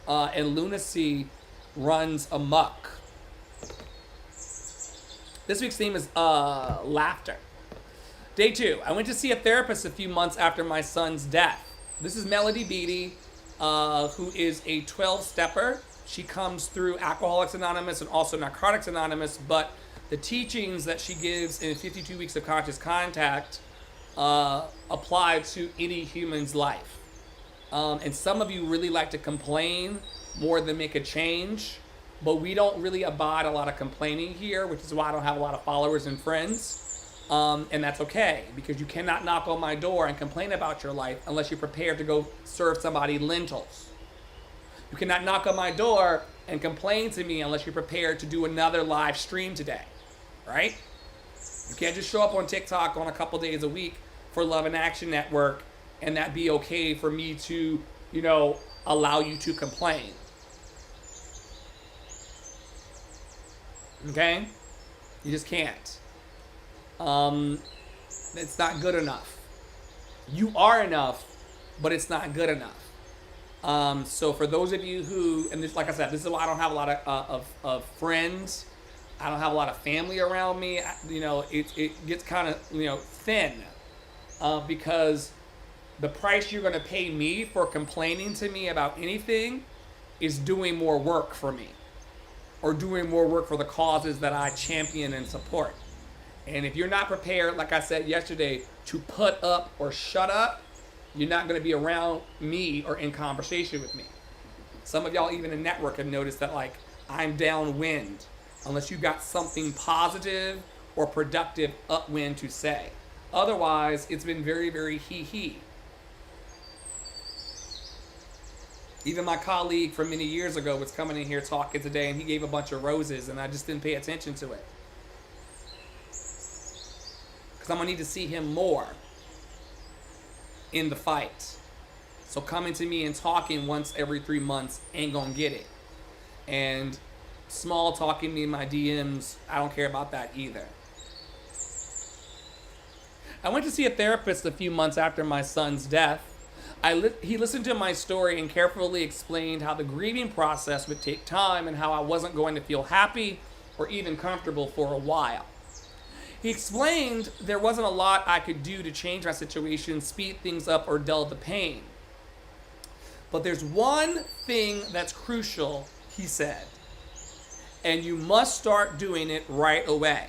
and lunacy runs amok. This week's theme is laughter. Day 2. I went to see a therapist a few months after my son's death. This is Melody Beatty, who is a 12-stepper. She comes through Alcoholics Anonymous and also Narcotics Anonymous, but the teachings that she gives in 52 Weeks of Conscious Contact apply to any human's life. And some of you really like to complain more than make a change, but we don't really abide a lot of complaining here, which is why I don't have a lot of followers and friends. And that's okay, because you cannot knock on my door and complain about your life unless you're prepared to go serve somebody lentils. You cannot knock on my door and complain to me unless you're prepared to do another live stream today, right? You can't just show up on TikTok on a couple days a week for Love and Action Network and that be okay for me to, allow you to complain. Okay? You just can't. It's not good enough. You are enough, but it's not good enough. So for those of you who, and this, like I said, this is why I don't have a lot of friends. I don't have a lot of family around me. It gets kind of, thin, because the price you're going to pay me for complaining to me about anything is doing more work for me or doing more work for the causes that I champion and support. And if you're not prepared, like I said yesterday, to put up or shut up, you're not going to be around me or in conversation with me. Some of y'all, even in network, have noticed that, I'm downwind unless you got something positive or productive upwind to say. Otherwise, it's been very, very he. Even my colleague from many years ago was coming in here talking today, and he gave a bunch of roses, and I just didn't pay attention to it. I'm going to need to see him more in the fight. So coming to me and talking once every 3 months ain't going to get it. And small talking me in my DMs, I don't care about that either. I went to see a therapist a few months after my son's death. He listened to my story and carefully explained how the grieving process would take time and how I wasn't going to feel happy or even comfortable for a while. He explained there wasn't a lot I could do to change my situation, speed things up, or dull the pain. But there's one thing that's crucial, he said, and you must start doing it right away.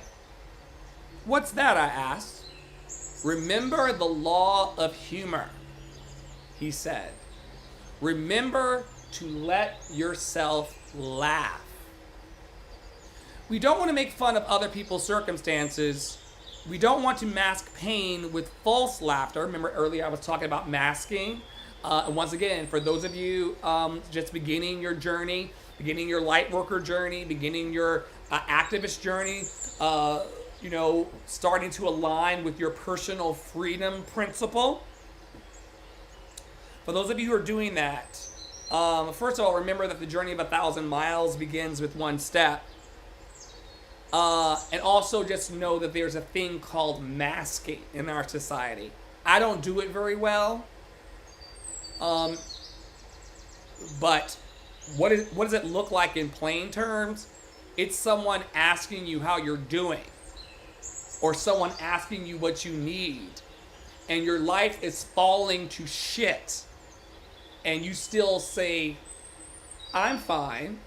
What's that, I asked. Remember the law of humor, he said. Remember to let yourself laugh. We don't want to make fun of other people's circumstances. We don't want to mask pain with false laughter. Remember earlier I was talking about masking. And once again, for those of you just beginning your journey, beginning your light worker journey, beginning your activist journey, starting to align with your personal freedom principle. For those of you who are doing that, first of all, remember that the journey of 1,000 miles begins with one step. And also just know that there's a thing called masking in our society. I don't do it very well. But what does it look like in plain terms? It's someone asking you how you're doing, or someone asking you what you need, and your life is falling to shit, and you still say, I'm fine.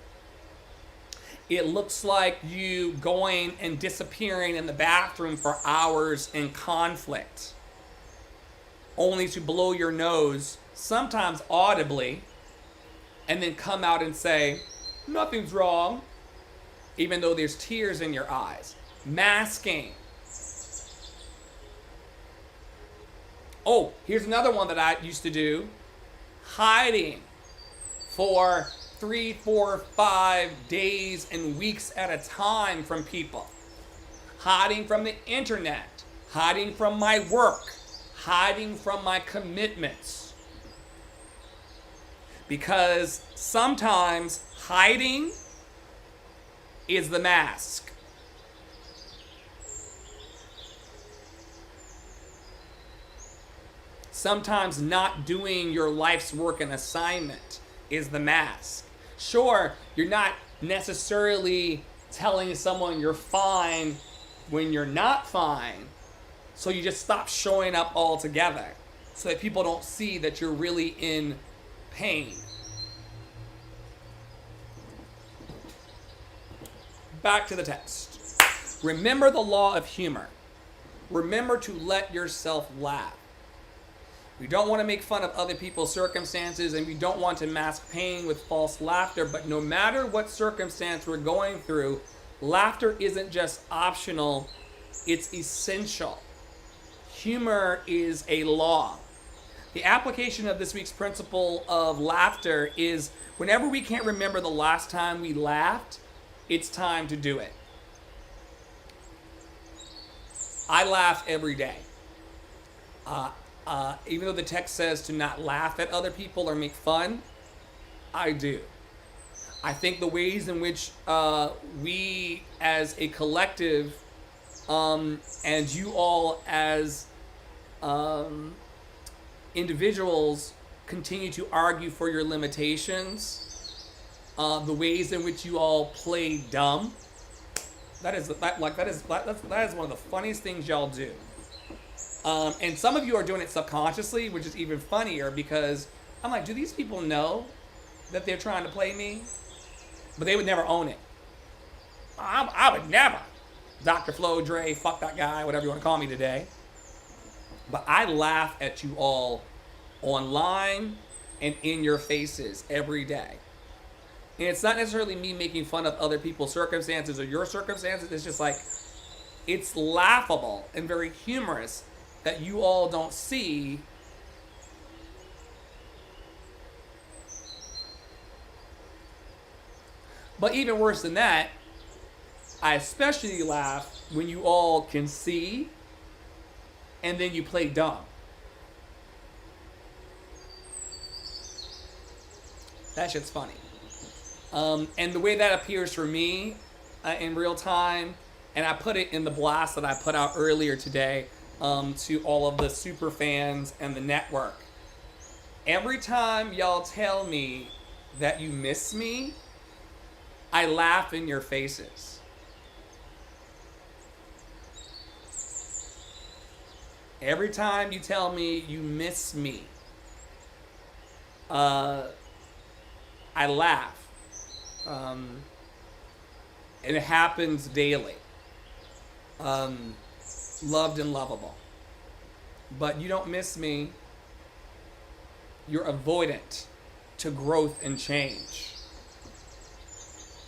It looks like you going and disappearing in the bathroom for hours in conflict, only to blow your nose, sometimes audibly, and then come out and say, nothing's wrong, even though there's tears in your eyes. Masking. Oh, here's another one that I used to do. Hiding for 3, 4, 5 days and weeks at a time from people. Hiding from the internet. Hiding from my work. hiding from my commitments. Because sometimes hiding is the mask. Sometimes not doing your life's work and assignment is the mask. Sure, you're not necessarily telling someone you're fine when you're not fine, so you just stop showing up altogether so that people don't see that you're really in pain. Back to the text. Remember the law of humor. Remember to let yourself laugh. We don't want to make fun of other people's circumstances, and we don't want to mask pain with false laughter, but no matter what circumstance we're going through, laughter isn't just optional, it's essential. Humor is a law. The application of this week's principle of laughter is whenever we can't remember the last time we laughed, it's time to do it. I laugh every day. Even though the text says to not laugh at other people or make fun, I do. I think the ways in which we as a collective and you all as individuals continue to argue for your limitations, the ways in which you all play dumb, that is one of the funniest things y'all do. And some of you are doing it subconsciously, which is even funnier because I'm like, do these people know that they're trying to play me? But they would never own it. I would never. Dr. Flo, Dre, fuck that guy, whatever you want to call me today. But I laugh at you all online and in your faces every day. And it's not necessarily me making fun of other people's circumstances or your circumstances. It's just like, it's laughable and very humorous that you all don't see but even worse than that, I especially laugh when you all can see and then you play dumb. That shit's funny. And the way that appears for me in real time, and I put it in the blast that I put out earlier today, to all of the super fans and the network. Every time y'all tell me that you miss me, I laugh in your faces. Every time you tell me you miss me, I laugh. And it happens daily. Loved and lovable. But you don't miss me. You're avoidant to growth and change.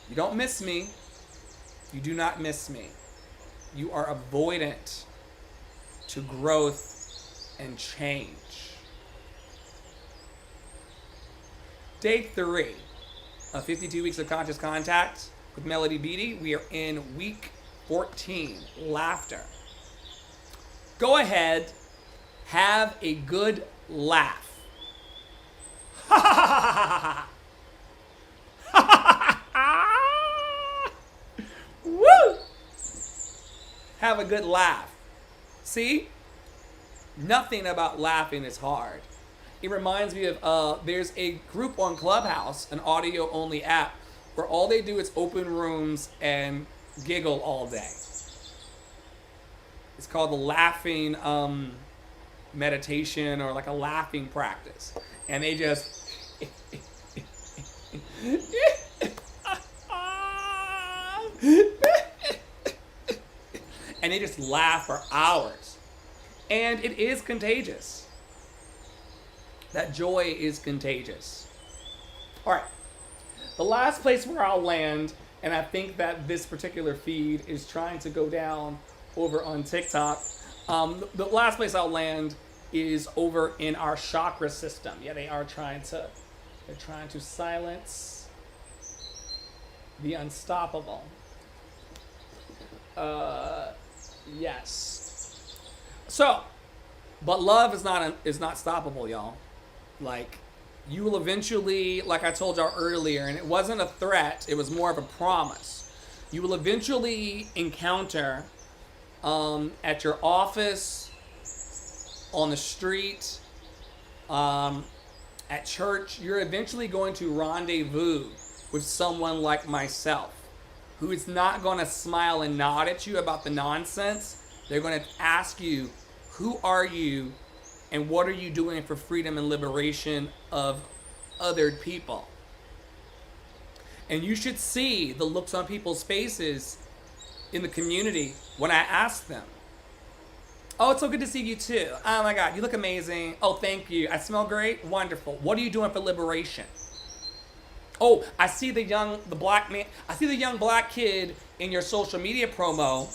You don't miss me. You do not miss me. You are avoidant to growth and change. Day 3 of 52 weeks of conscious contact with Melody Beatty. We are in week 14, laughter. Go ahead, have a good laugh. Woo! Have a good laugh. See? Nothing about laughing is hard. It reminds me of, there's a group on Clubhouse, an audio-only app, where all they do is open rooms and giggle all day. It's called the laughing meditation, or like a laughing practice. And they just... and they just laugh for hours. And it is contagious. That joy is contagious. All right. The last place where I'll land, and I think that this particular feed is trying to go down over on TikTok. The last place I'll land is over in our chakra system. Yeah, they're trying to silence the unstoppable. Yes. So, But love is not stoppable, y'all. Like, you will eventually, like I told y'all earlier, and it wasn't a threat, it was more of a promise. You will eventually encounter at your office, on the street, at church, you're eventually going to rendezvous with someone like myself, who is not going to smile and nod at you about the nonsense. They're going to ask you, who are you and what are you doing for freedom and liberation of other people? And you should see the looks on people's faces in the community when I ask them, oh, it's so good to see you too. Oh my God, you look amazing. Oh, thank you. I smell great. Wonderful. What are you doing for liberation? Oh, I see the young black kid in your social media promo.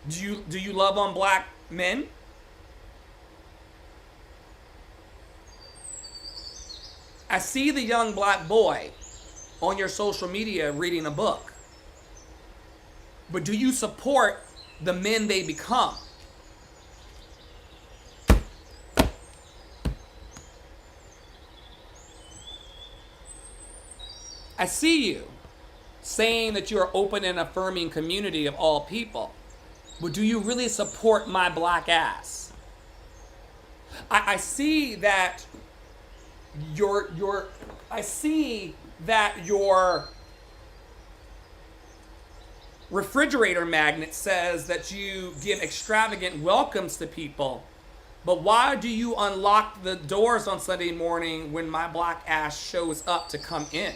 Do you love on black men? I see the young black boy on your social media reading a book. But do you support the men they become? I see you saying that you're open and affirming community of all people, but do you really support my black ass? I see that your refrigerator magnet says that you give extravagant welcomes to people, but why do you unlock the doors on Sunday morning when my black ass shows up to come in?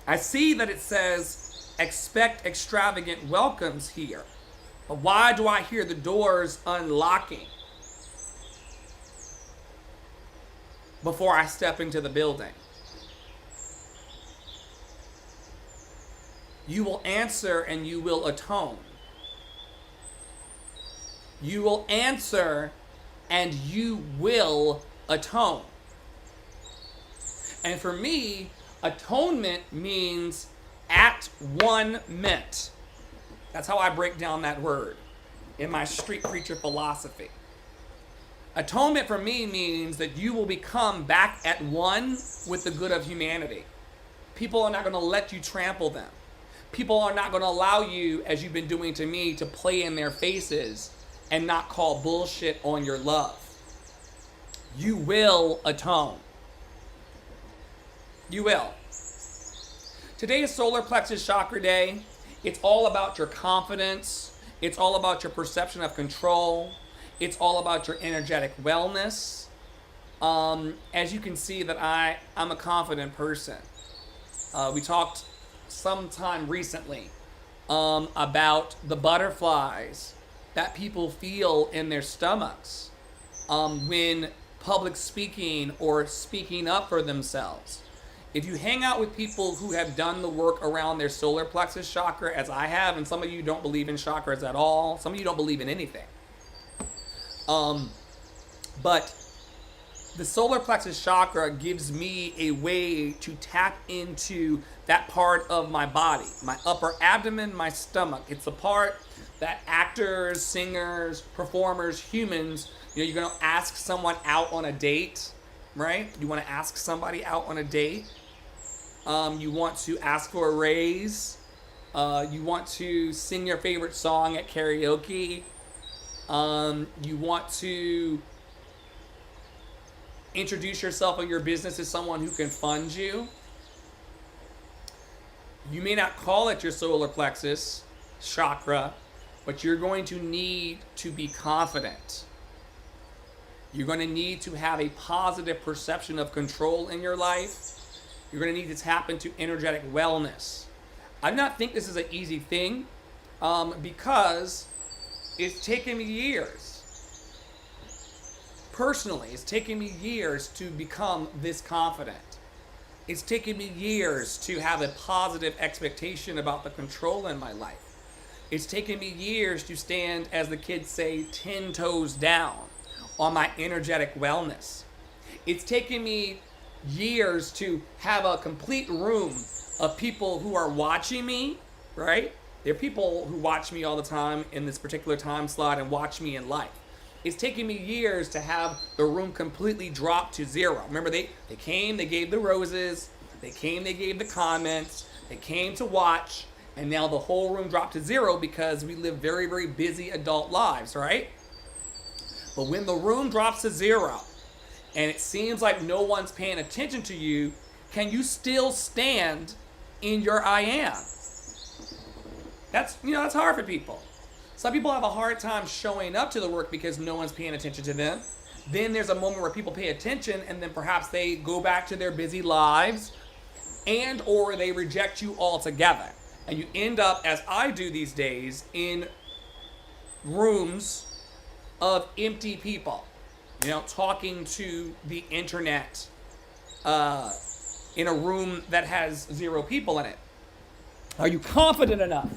I see that it says expect extravagant welcomes here. But why do I hear the doors unlocking before I step into the building? You will answer and you will atone. You will answer and you will atone. And for me, atonement means at one meant. That's how I break down that word in my street preacher philosophy. Atonement for me means that you will become back at one with the good of humanity. People are not going to let you trample them. People are not going to allow you, as you've been doing to me, to play in their faces and not call bullshit on your love. You will atone. You will. Today is solar plexus chakra day. It's all about your confidence. It's all about your perception of control. It's all about your energetic wellness. As you can see that I'm a confident person. We talked sometime recently about the butterflies that people feel in their stomachs when public speaking or speaking up for themselves. If you hang out with people who have done the work around their solar plexus chakra, as I have, and some of you don't believe in chakras at all, some of you don't believe in anything. But the solar plexus chakra gives me a way to tap into that part of my body, my upper abdomen, my stomach. It's the part that actors, singers, performers, humans, you're going to ask someone out on a date, right? You want to ask somebody out on a date. You want to ask for a raise. You want to sing your favorite song at karaoke. You want to introduce yourself or your business to someone who can fund you. You may not call it your solar plexus chakra, but you're going to need to be confident. You're going to need to have a positive perception of control in your life. You're going to need to tap into energetic wellness. I do not think this is an easy thing because it's taken me years. Personally, it's taken me years to become this confident. It's taken me years to have a positive expectation about the control in my life. It's taken me years to stand, as the kids say, 10 toes down on my energetic wellness. It's taken me years to have a complete room of people who are watching me, right? There are people who watch me all the time in this particular time slot and watch me in life. It's taken me years to have the room completely drop to zero. Remember, they came, they gave the roses, they came, they gave the comments, they came to watch, and now the whole room dropped to zero because we live very, very busy adult lives, right? But when the room drops to zero and it seems like no one's paying attention to you, can you still stand in your I am? That's hard for people. Some people have a hard time showing up to the work because no one's paying attention to them. Then there's a moment where people pay attention and then perhaps they go back to their busy lives and or they reject you altogether. And you end up, as I do these days, in rooms of empty people, talking to the internet in a room that has 0 people in it. Are you confident enough?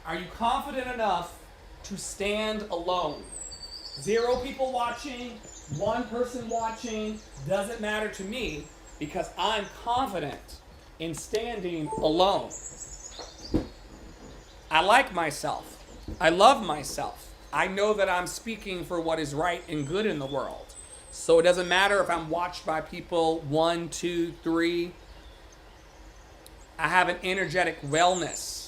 Are you confident enough to stand alone? 0 people watching, 1 person watching, doesn't matter to me because I'm confident in standing alone. I like myself. I love myself. I know that I'm speaking for what is right and good in the world. So it doesn't matter if I'm watched by people 1, 2, 3. I have an energetic wellness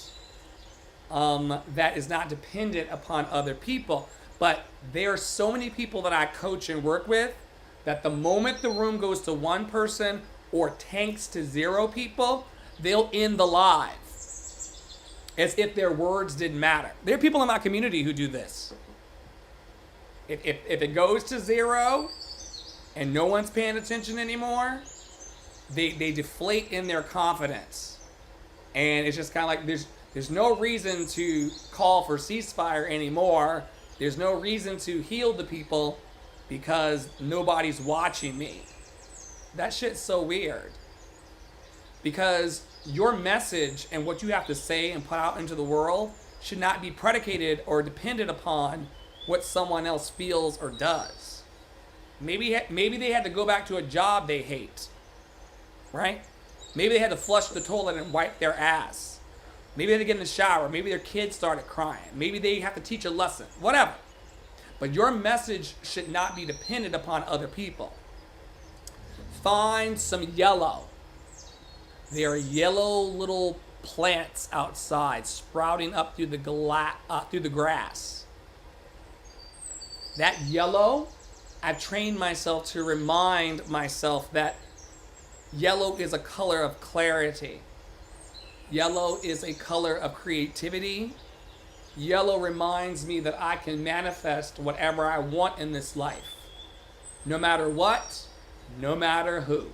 that is not dependent upon other people. But there are so many people that I coach and work with that the moment the room goes to 1 person or tanks to 0 people, they'll end the live as if their words didn't matter. There are people in my community who do this. If it goes to 0 and no one's paying attention anymore, they deflate in their confidence. And it's just kind of like there's no reason to call for ceasefire anymore. There's no reason to heal the people because nobody's watching me. That shit's so weird. Because your message and what you have to say and put out into the world should not be predicated or dependent upon what someone else feels or does. Maybe they had to go back to a job they hate, right? Maybe they had to flush the toilet and wipe their ass. Maybe they had to get in the shower. Maybe their kids started crying. Maybe they have to teach a lesson. Whatever. But your message should not be dependent upon other people. Find some yellow. There are yellow little plants outside sprouting up through the grass. That yellow, I've trained myself to remind myself that yellow is a color of clarity. Yellow is a color of creativity. Yellow reminds me that I can manifest whatever I want in this life. No matter what, no matter who.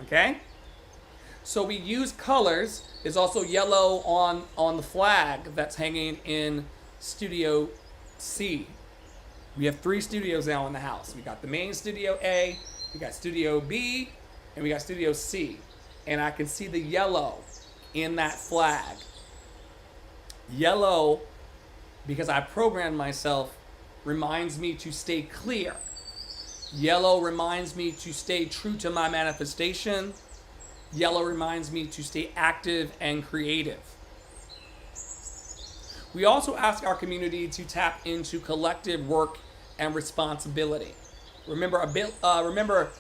Okay? So we use colors. There's also yellow on the flag that's hanging in Studio C. We have 3 studios now in the house. We got the main Studio A, we got Studio B, and we got Studio C. And I can see the yellow in that flag. Yellow, because I programmed myself, reminds me to stay clear. Yellow reminds me to stay true to my manifestation. Yellow reminds me to stay active and creative. We also ask our community to tap into collective work and responsibility. Remember,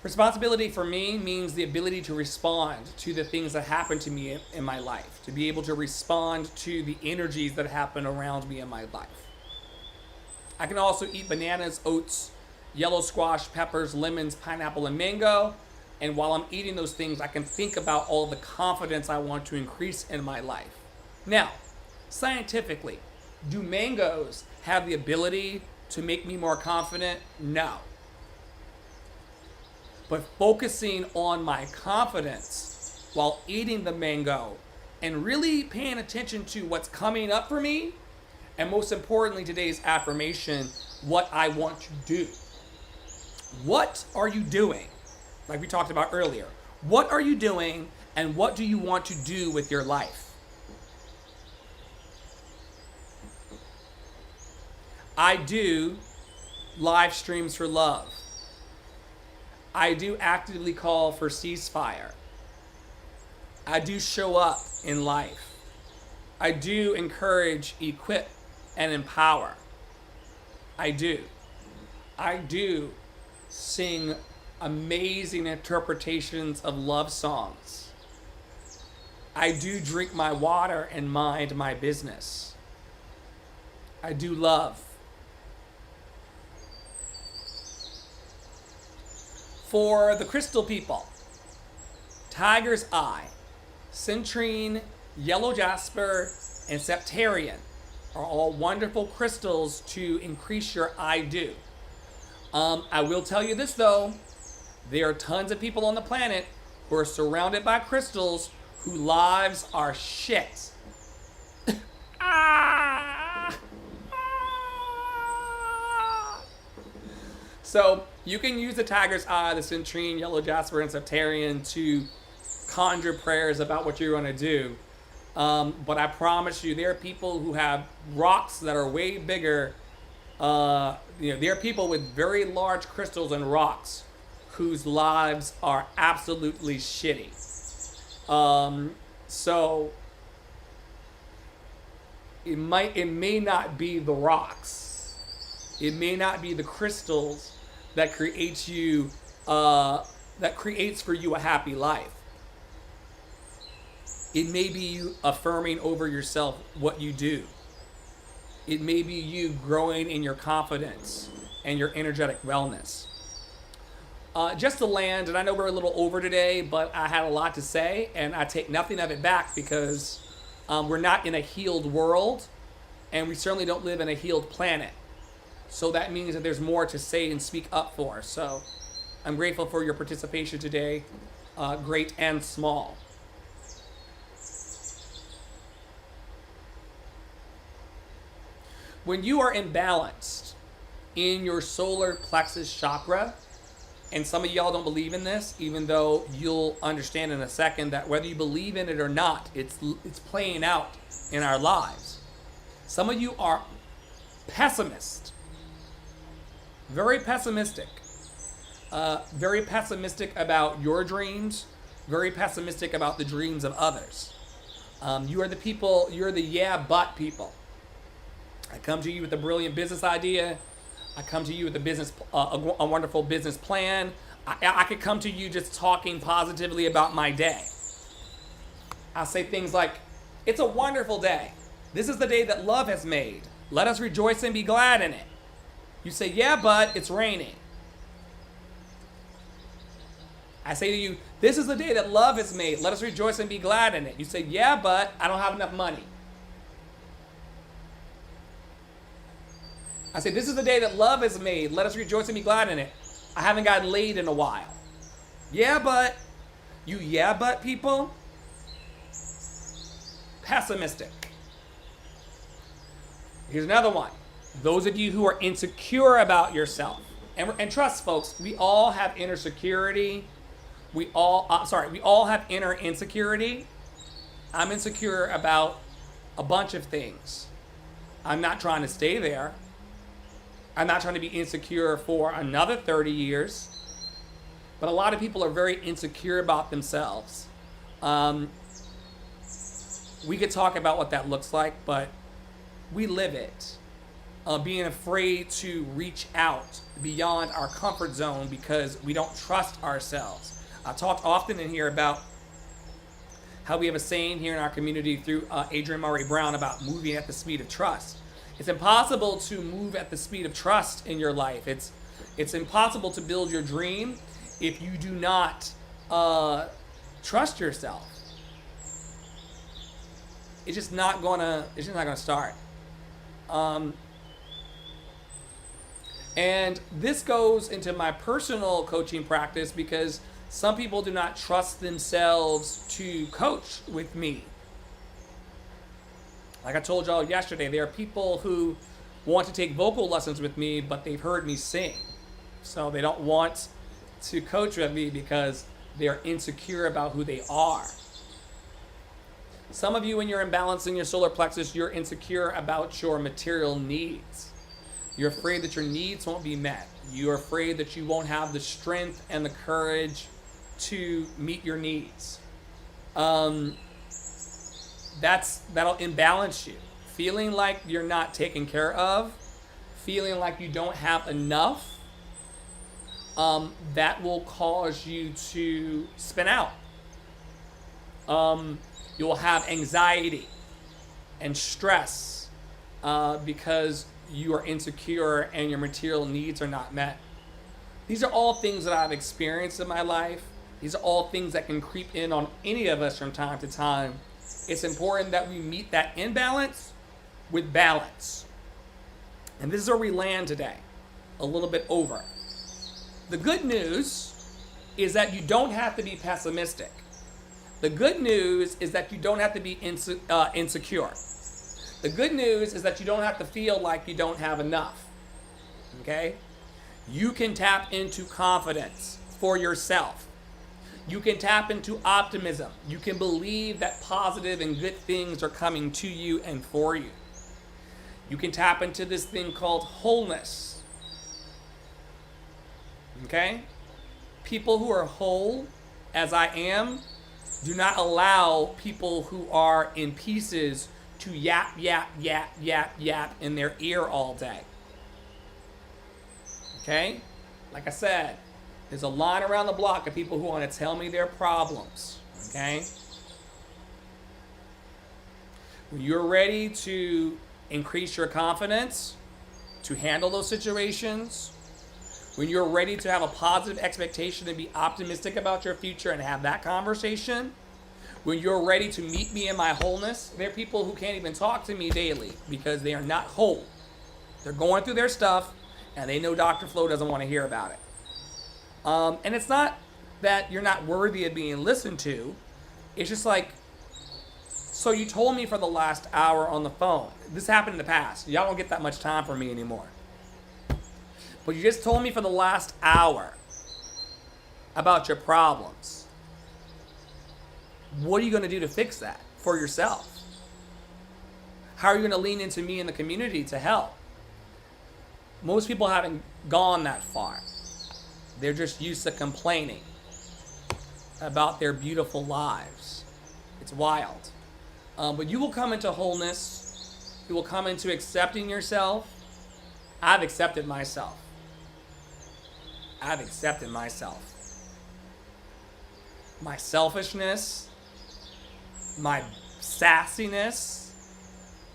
responsibility for me means the ability to respond to the things that happen to me in my life, to be able to respond to the energies that happen around me in my life. I can also eat bananas, oats, yellow squash, peppers, lemons, pineapple, and mango. And while I'm eating those things, I can think about all the confidence I want to increase in my life. Now, scientifically, do mangoes have the ability to make me more confident? No. But focusing on my confidence while eating the mango and really paying attention to what's coming up for me, and most importantly, today's affirmation, what I want to do. What are you doing? Like we talked about earlier. What are you doing And what do you want to do with your life? I do live streams for love. I do actively call for ceasefire. I do show up in life. I do encourage, equip, and empower. I do. I do sing amazing interpretations of love songs. I do drink my water and mind my business. I do love. For the crystal people, tiger's eye, citrine, yellow jasper, and septarian are all wonderful crystals to increase your I do. I will tell you this though, there are tons of people on the planet who are surrounded by crystals whose lives are shit. So you can use the tiger's eye, the citrine, yellow jasper, and septarian to conjure prayers about what you're going to do. But I promise you, there are people who have rocks that are way bigger. There are people with very large crystals and rocks whose lives are absolutely shitty. So it may not be the rocks. It may not be the crystals that creates for you a happy life. It may be you affirming over yourself what you do. It may be you growing in your confidence and your energetic wellness. Just to land, and I know we're a little over today, but I had a lot to say, and I take nothing of it back because we're not in a healed world, and we certainly don't live in a healed planet. So that means that there's more to say and speak up for. So I'm grateful for your participation today, great and small. When you are imbalanced in your solar plexus chakra, and some of y'all don't believe in this, even though you'll understand in a second that whether you believe in it or not, it's playing out in our lives. Some of you are pessimist, very pessimistic about your dreams, very pessimistic about the dreams of others. You're the yeah but people. I come to you with a brilliant business idea. I come to you with a wonderful business plan. I could come to you just talking positively about my day. I say things like, it's a wonderful day. This is the day that love has made. Let us rejoice and be glad in it. You say, yeah, but it's raining. I say to you, this is the day that love has made. Let us rejoice and be glad in it. You say, yeah, but I don't have enough money. I say, this is the day that love is made. Let us rejoice and be glad in it. I haven't gotten laid in a while. Yeah, but. You yeah, but people? Pessimistic. Here's another one. Those of you who are insecure about yourself. And trust, folks, we all have inner security. We all have inner insecurity. I'm insecure about a bunch of things. I'm not trying to stay there. I'm not trying to be insecure for another 30 years. But a lot of people are very insecure about themselves. We could talk about what that looks like, but we live it. Being afraid to reach out beyond our comfort zone because we don't trust ourselves. I talked often in here about how we have a saying here in our community through Adrienne Murray Brown about moving at the speed of trust. It's impossible to move at the speed of trust in your life. It's impossible to build your dream if you do not trust yourself. It's just not gonna start. And this goes into my personal coaching practice because some people do not trust themselves to coach with me. Like I told y'all yesterday, there are people who want to take vocal lessons with me, but they've heard me sing. So they don't want to coach with me because They are insecure about who they are. Some of you, when you're imbalancing your solar plexus, you're insecure about your material needs. You're afraid that your needs won't be met. You're afraid that you won't have the strength and the courage to meet your needs. That'll imbalance you. Feeling like you're not taken care of, feeling like you don't have enough, that will cause you to spin out. You will have anxiety and stress because you are insecure and your material needs are not met. These are all things that I've experienced in my life. These are all things that can creep in on any of us from time to time. It's important that we meet that imbalance with balance. And this is where we land today, a little bit over. The good news is that you don't have to be pessimistic. The good news is that you don't have to be insecure. The good news is that you don't have to feel like you don't have enough. Okay? You can tap into confidence for yourself. You can tap into optimism. You can believe that positive and good things are coming to you and for you. You can tap into this thing called wholeness. Okay? People who are whole, as I am, do not allow people who are in pieces to yap, yap, yap, yap, yap in their ear all day. Okay? Like I said, there's a line around the block of people who want to tell me their problems. Okay? When you're ready to increase your confidence to handle those situations, when you're ready to have a positive expectation and be optimistic about your future and have that conversation, when you're ready to meet me in my wholeness, there are people who can't even talk to me daily because they are not whole. They're going through their stuff and they know Dr. Flo doesn't want to hear about it. And it's not that you're not worthy of being listened to. It's just like, so you told me for the last hour on the phone. This happened in the past. Y'all don't get that much time from me anymore. But you just told me for the last hour about your problems. What are you going to do to fix that for yourself? How are you going to lean into me in the community to help? Most people haven't gone that far. They're just used to complaining about their beautiful lives. It's wild. But you will come into wholeness. You will come into accepting yourself. I've accepted myself. I've accepted myself. My selfishness, my sassiness,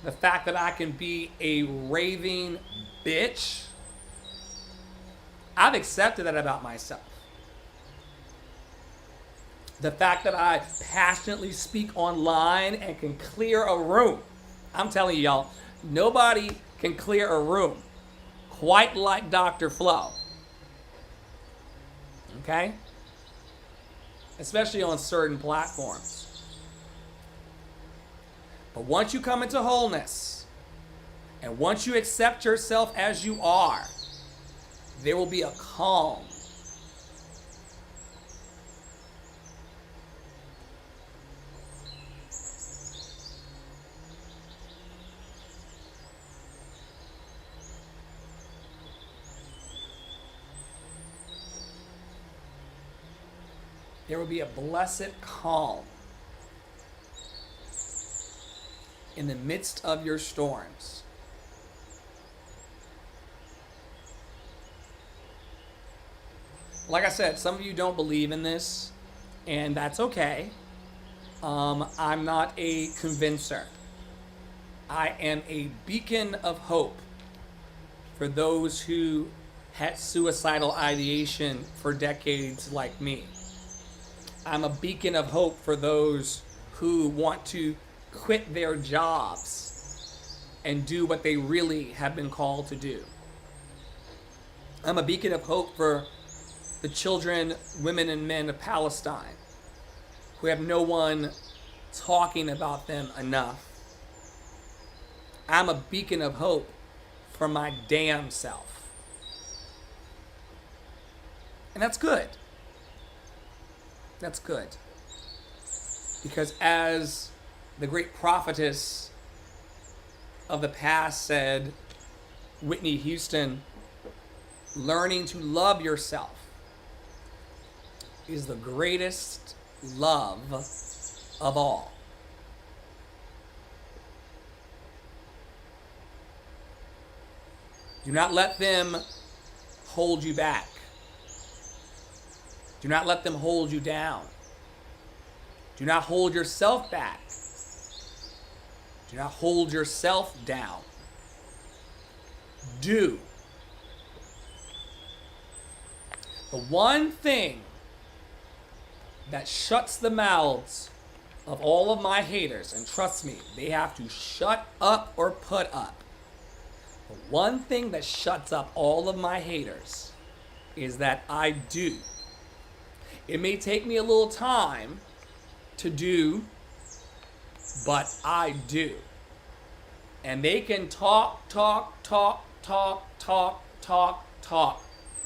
the fact that I can be a raving bitch. I've accepted that about myself. The fact that I passionately speak online and can clear a room. I'm telling you, y'all, nobody can clear a room quite like Dr. Flo. Okay? Especially on certain platforms. But once you come into wholeness, and once you accept yourself as you are, there will be a calm. There will be a blessed calm in the midst of your storms. Like I said, some of you don't believe in this, and that's okay. I'm not a convincer. I am a beacon of hope for those who had suicidal ideation for decades like me. I'm a beacon of hope for those who want to quit their jobs and do what they really have been called to do. I'm a beacon of hope for the children, women, and men of Palestine who have no one talking about them enough. I'm a beacon of hope for my damn self. And that's good. That's good. Because as the great prophetess of the past said, Whitney Houston, learning to love yourself is the greatest love of all. Do not let them hold you back. Do not let them hold you down. Do not hold yourself back. Do not hold yourself down. Do. The one thing that shuts the mouths of all of my haters, and trust me, they have to shut up or put up. The one thing that shuts up all of my haters is that I do. It may take me a little time to do, but I do. And they can talk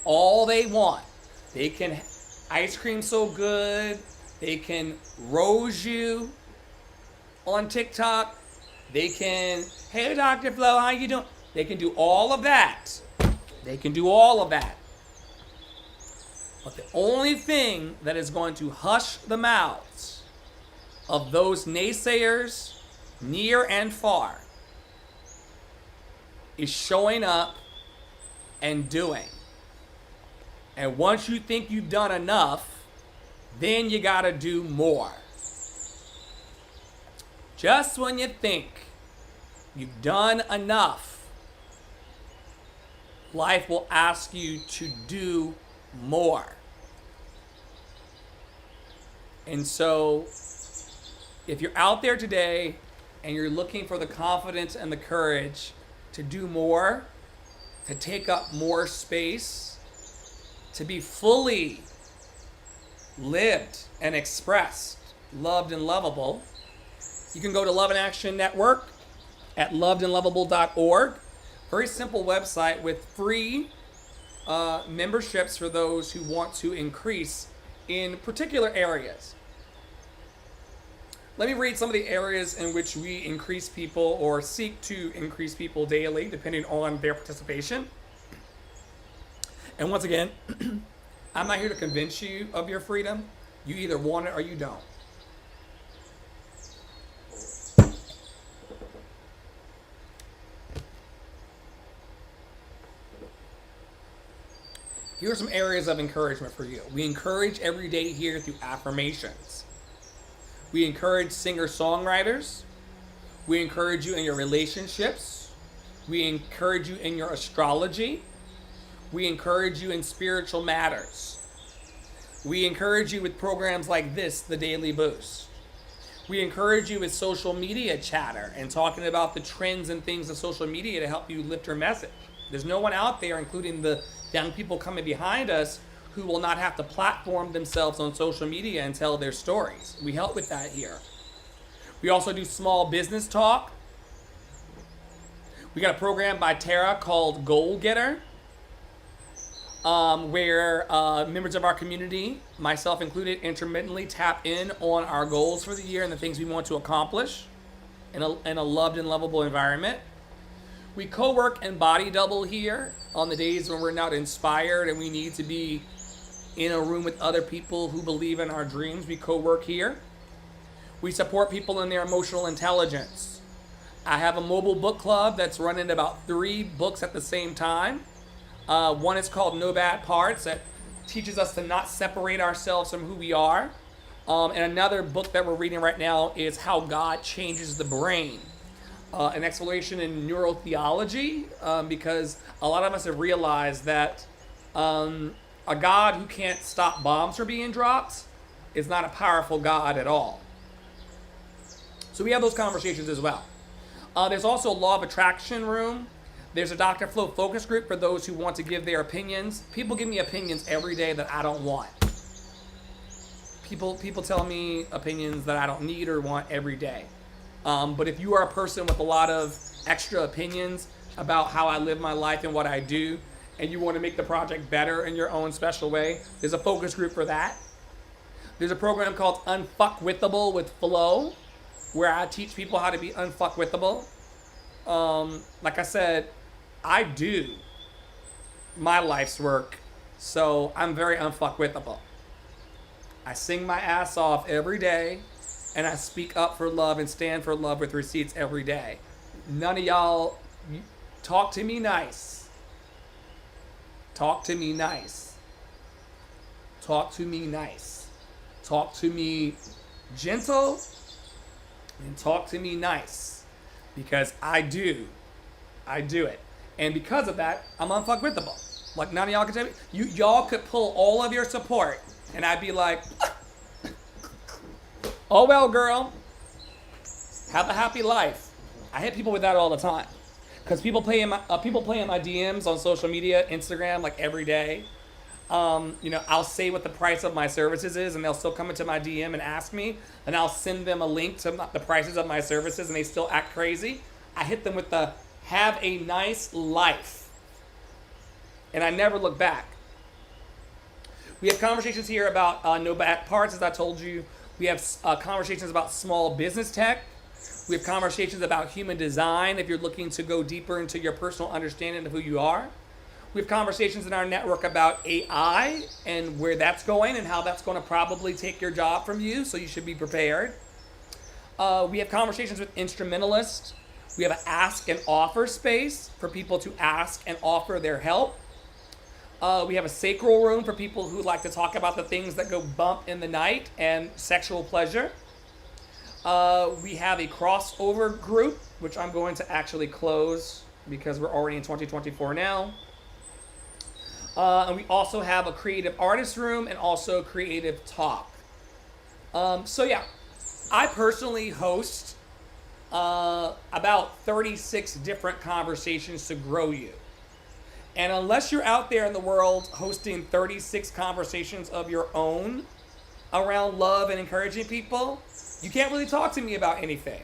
all they want. They can ice cream so good. They can rose you on TikTok. They can, hey, Dr. Flo, how you doing? They can do all of that. They can do all of that. But the only thing that is going to hush the mouths of those naysayers, near and far, is showing up and doing. And once you think you've done enough, then you gotta do more. Just when you think you've done enough, life will ask you to do more. And so, if you're out there today and you're looking for the confidence and the courage to do more, to take up more space, to be fully lived and expressed, loved and lovable, you can go to Love in Action Network at lovedandlovable.org. Very simple website with free memberships for those who want to increase in particular areas. Let me read some of the areas in which we increase people or seek to increase people daily, depending on their participation. And once again, I'm not here to convince you of your freedom. You either want it or you don't. Here are some areas of encouragement for you. We encourage every day here through affirmations. We encourage singer-songwriters. We encourage you in your relationships. We encourage you in your astrology. We encourage you in spiritual matters. We encourage you with programs like this, The Daily Boost. We encourage you with social media chatter and talking about the trends and things of social media to help you lift your message. There's no one out there, including the young people coming behind us, who will not have to platform themselves on social media and tell their stories. We help with that here. We also do small business talk. We got a program by Tara called Goal Getter, where members of our community, myself included, intermittently tap in on our goals for the year and the things we want to accomplish in a loved and lovable environment. We co-work and body double here on the days when we're not inspired and we need to be in a room with other people who believe in our dreams. We co-work here. We support people in their emotional intelligence. I have a mobile book club that's running about 3 books at the same time. One is called No Bad Parts, that teaches us to not separate ourselves from who we are. And another book that we're reading right now is How God Changes the Brain. An exploration in neurotheology, because a lot of us have realized that a God who can't stop bombs from being dropped is not a powerful God at all. So we have those conversations as well. There's also a Law of Attraction room. There's a Dr. Flo focus group for those who want to give their opinions. People give me opinions every day that I don't want. People tell me opinions that I don't need or want every day. But if you are a person with a lot of extra opinions about how I live my life and what I do, and you want to make the project better in your own special way, there's a focus group for that. There's a program called Unfuckwithable with Flow, where I teach people how to be unfuckwithable. Like I said, I do my life's work, so I'm very unfuckwithable. I sing my ass off every day, and I speak up for love and stand for love with receipts every day. None of y'all talk to me nice. Talk to me nice. Talk to me nice. Talk to me gentle, and talk to me nice, because I do it. And because of that, I'm unfuckwithable. Like, none of y'all can tell me. Y'all could pull all of your support, and I'd be like, oh well, girl, have a happy life. I hit people with that all the time, because people play in my DMs on social media, Instagram, like every day. I'll say what the price of my services is, and they'll still come into my DM and ask me, and I'll send them a link to the prices of my services, and they still act crazy. I hit them with the have a nice life, and I never look back. We have conversations here about no back parts, as I told you. We have conversations about small business tech. We have conversations about human design if you're looking to go deeper into your personal understanding of who you are. We have conversations in our network about AI and where that's going and how that's going to probably take your job from you, so you should be prepared. We have conversations with instrumentalists. We have an ask and offer space for people to ask and offer their help. We have a sacral room for people who like to talk about the things that go bump in the night and sexual pleasure. We have a crossover group, which I'm going to actually close because we're already in 2024 now. And we also have a creative artist room and also creative talk. So yeah, I personally host about 36 different conversations to grow you. And unless you're out there in the world hosting 36 conversations of your own around love and encouraging people, you can't really talk to me about anything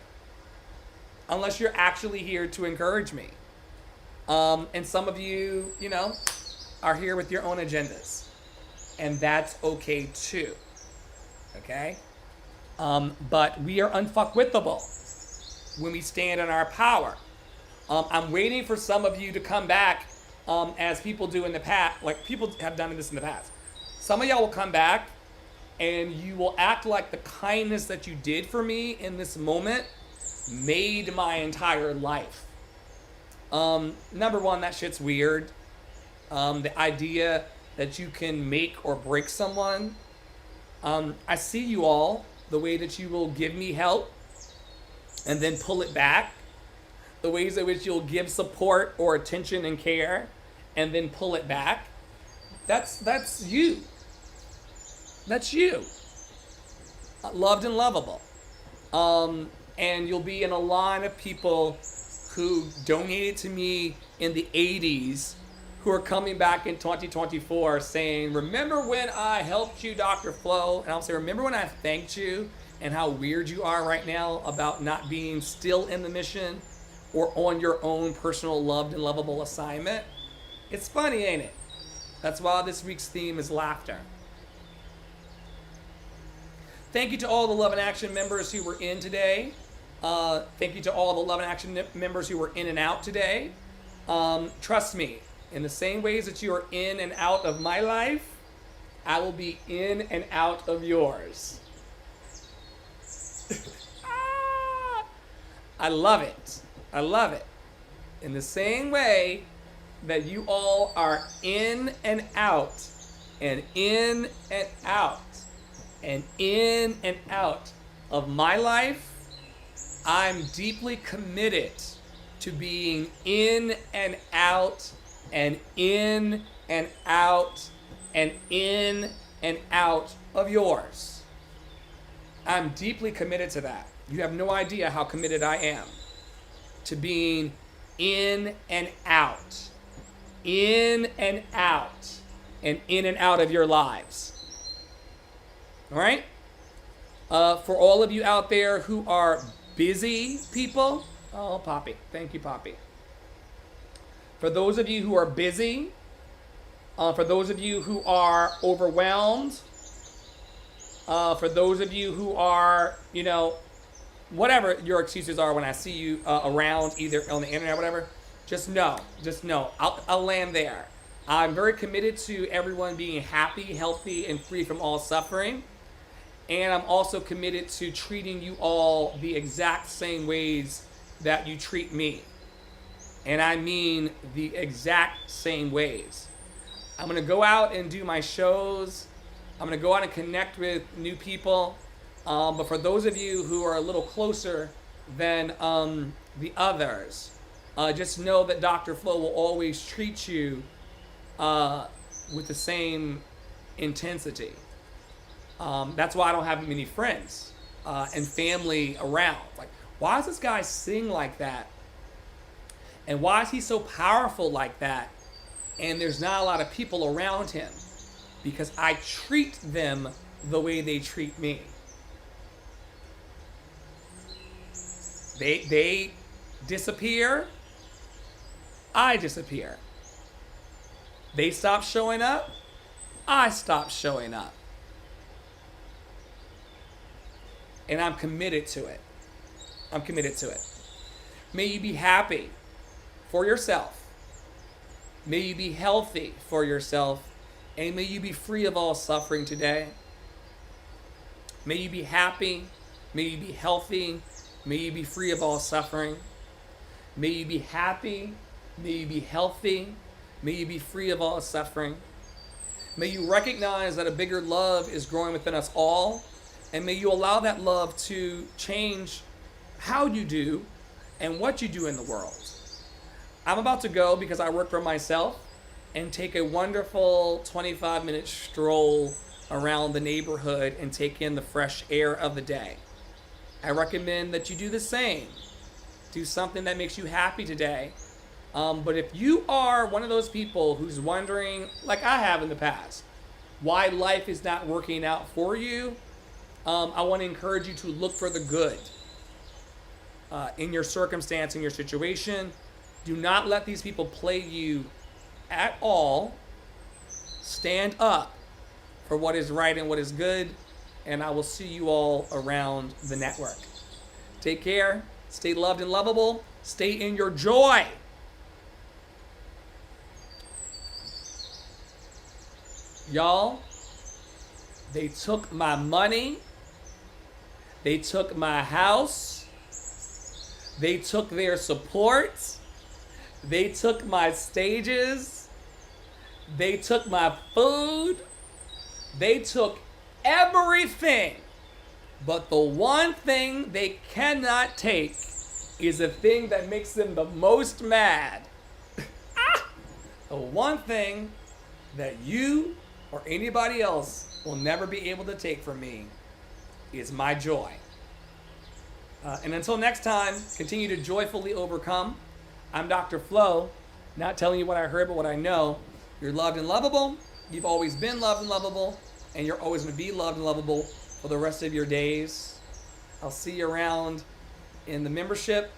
unless you're actually here to encourage me. And some of you, are here with your own agendas, and that's okay too. Okay? But we are unfuckwithable when we stand in our power. I'm waiting for some of you to come back, as people do in the past. Like, people have done this in the past. Some of y'all will come back and you will act like the kindness that you did for me in this moment made my entire life. Number one, that shit's weird. The idea that you can make or break someone. I see you all, the way that you will give me help and then pull it back. The ways in which you'll give support or attention and care and then pull it back. That's you. That's you. Loved and lovable. And you'll be in a line of people who donated to me in the 80s who are coming back in 2024 saying, remember when I helped you, Dr. Flo? And I'll say, remember when I thanked you and how weird you are right now about not being still in the mission or on your own personal loved and lovable assignment? It's funny, ain't it? That's why this week's theme is laughter. Thank you to all the Love in Action members who were in today. Thank you to all the Love in Action members who were in and out today. Trust me, in the same ways that you are in and out of my life, I will be in and out of yours. I love it. I love it. In the same way that you all are in and out, and in and out, and in and out of my life, I'm deeply committed to being in and out, and in and out, and in and out of yours. I'm deeply committed to that. You have no idea how committed I am to being in and out, in and out, and in and out of your lives. All right? For all of you out there who are busy people, oh, Poppy, thank you, Poppy. For those of you who are busy, for those of you who are overwhelmed, For those of you who are, whatever your excuses are when I see you around either on the internet or whatever, just know, I'll land there. I'm very committed to everyone being happy, healthy, and free from all suffering. And I'm also committed to treating you all the exact same ways that you treat me. And I mean the exact same ways. I'm going to go out and do my shows. I'm going to go out and connect with new people. But for those of you who are a little closer than the others, just know that Dr. Flo will always treat you with the same intensity. That's why I don't have many friends and family around. Like, why does this guy sing like that? And why is he so powerful like that? And there's not a lot of people around him, because I treat them the way they treat me. They disappear, I disappear. They stop showing up, I stop showing up. And I'm committed to it. I'm committed to it. May you be happy for yourself. May you be healthy for yourself. And may you be free of all suffering today. May you be happy. May you be healthy. May you be free of all suffering. May you be happy. May you be healthy. May you be free of all suffering. May you recognize that a bigger love is growing within us all. And may you allow that love to change how you do and what you do in the world. I'm about to go, because I work for myself, and take a wonderful 25-minute stroll around the neighborhood and take in the fresh air of the day. I recommend that you do the same. Do something that makes you happy today. But if you are one of those people who's wondering, like I have in the past, why life is not working out for you, I want to encourage you to look for the good in your circumstance, in your situation. Do not let these people play you at all. Stand up for what is right and what is good, and I will see you all around the network. Take care. Stay loved and lovable. Stay in your joy. Y'all, they took my money. They took my house. They took their support. They took my stages. They took my food. They took everything. But the one thing they cannot take is the thing that makes them the most mad. The one thing that you or anybody else will never be able to take from me is my joy. And until next time, continue to joyfully overcome. I'm Dr. Flo, not telling you what I heard, but what I know. You're loved and lovable. You've always been loved and lovable, and you're always going to be loved and lovable for the rest of your days. I'll see you around in the membership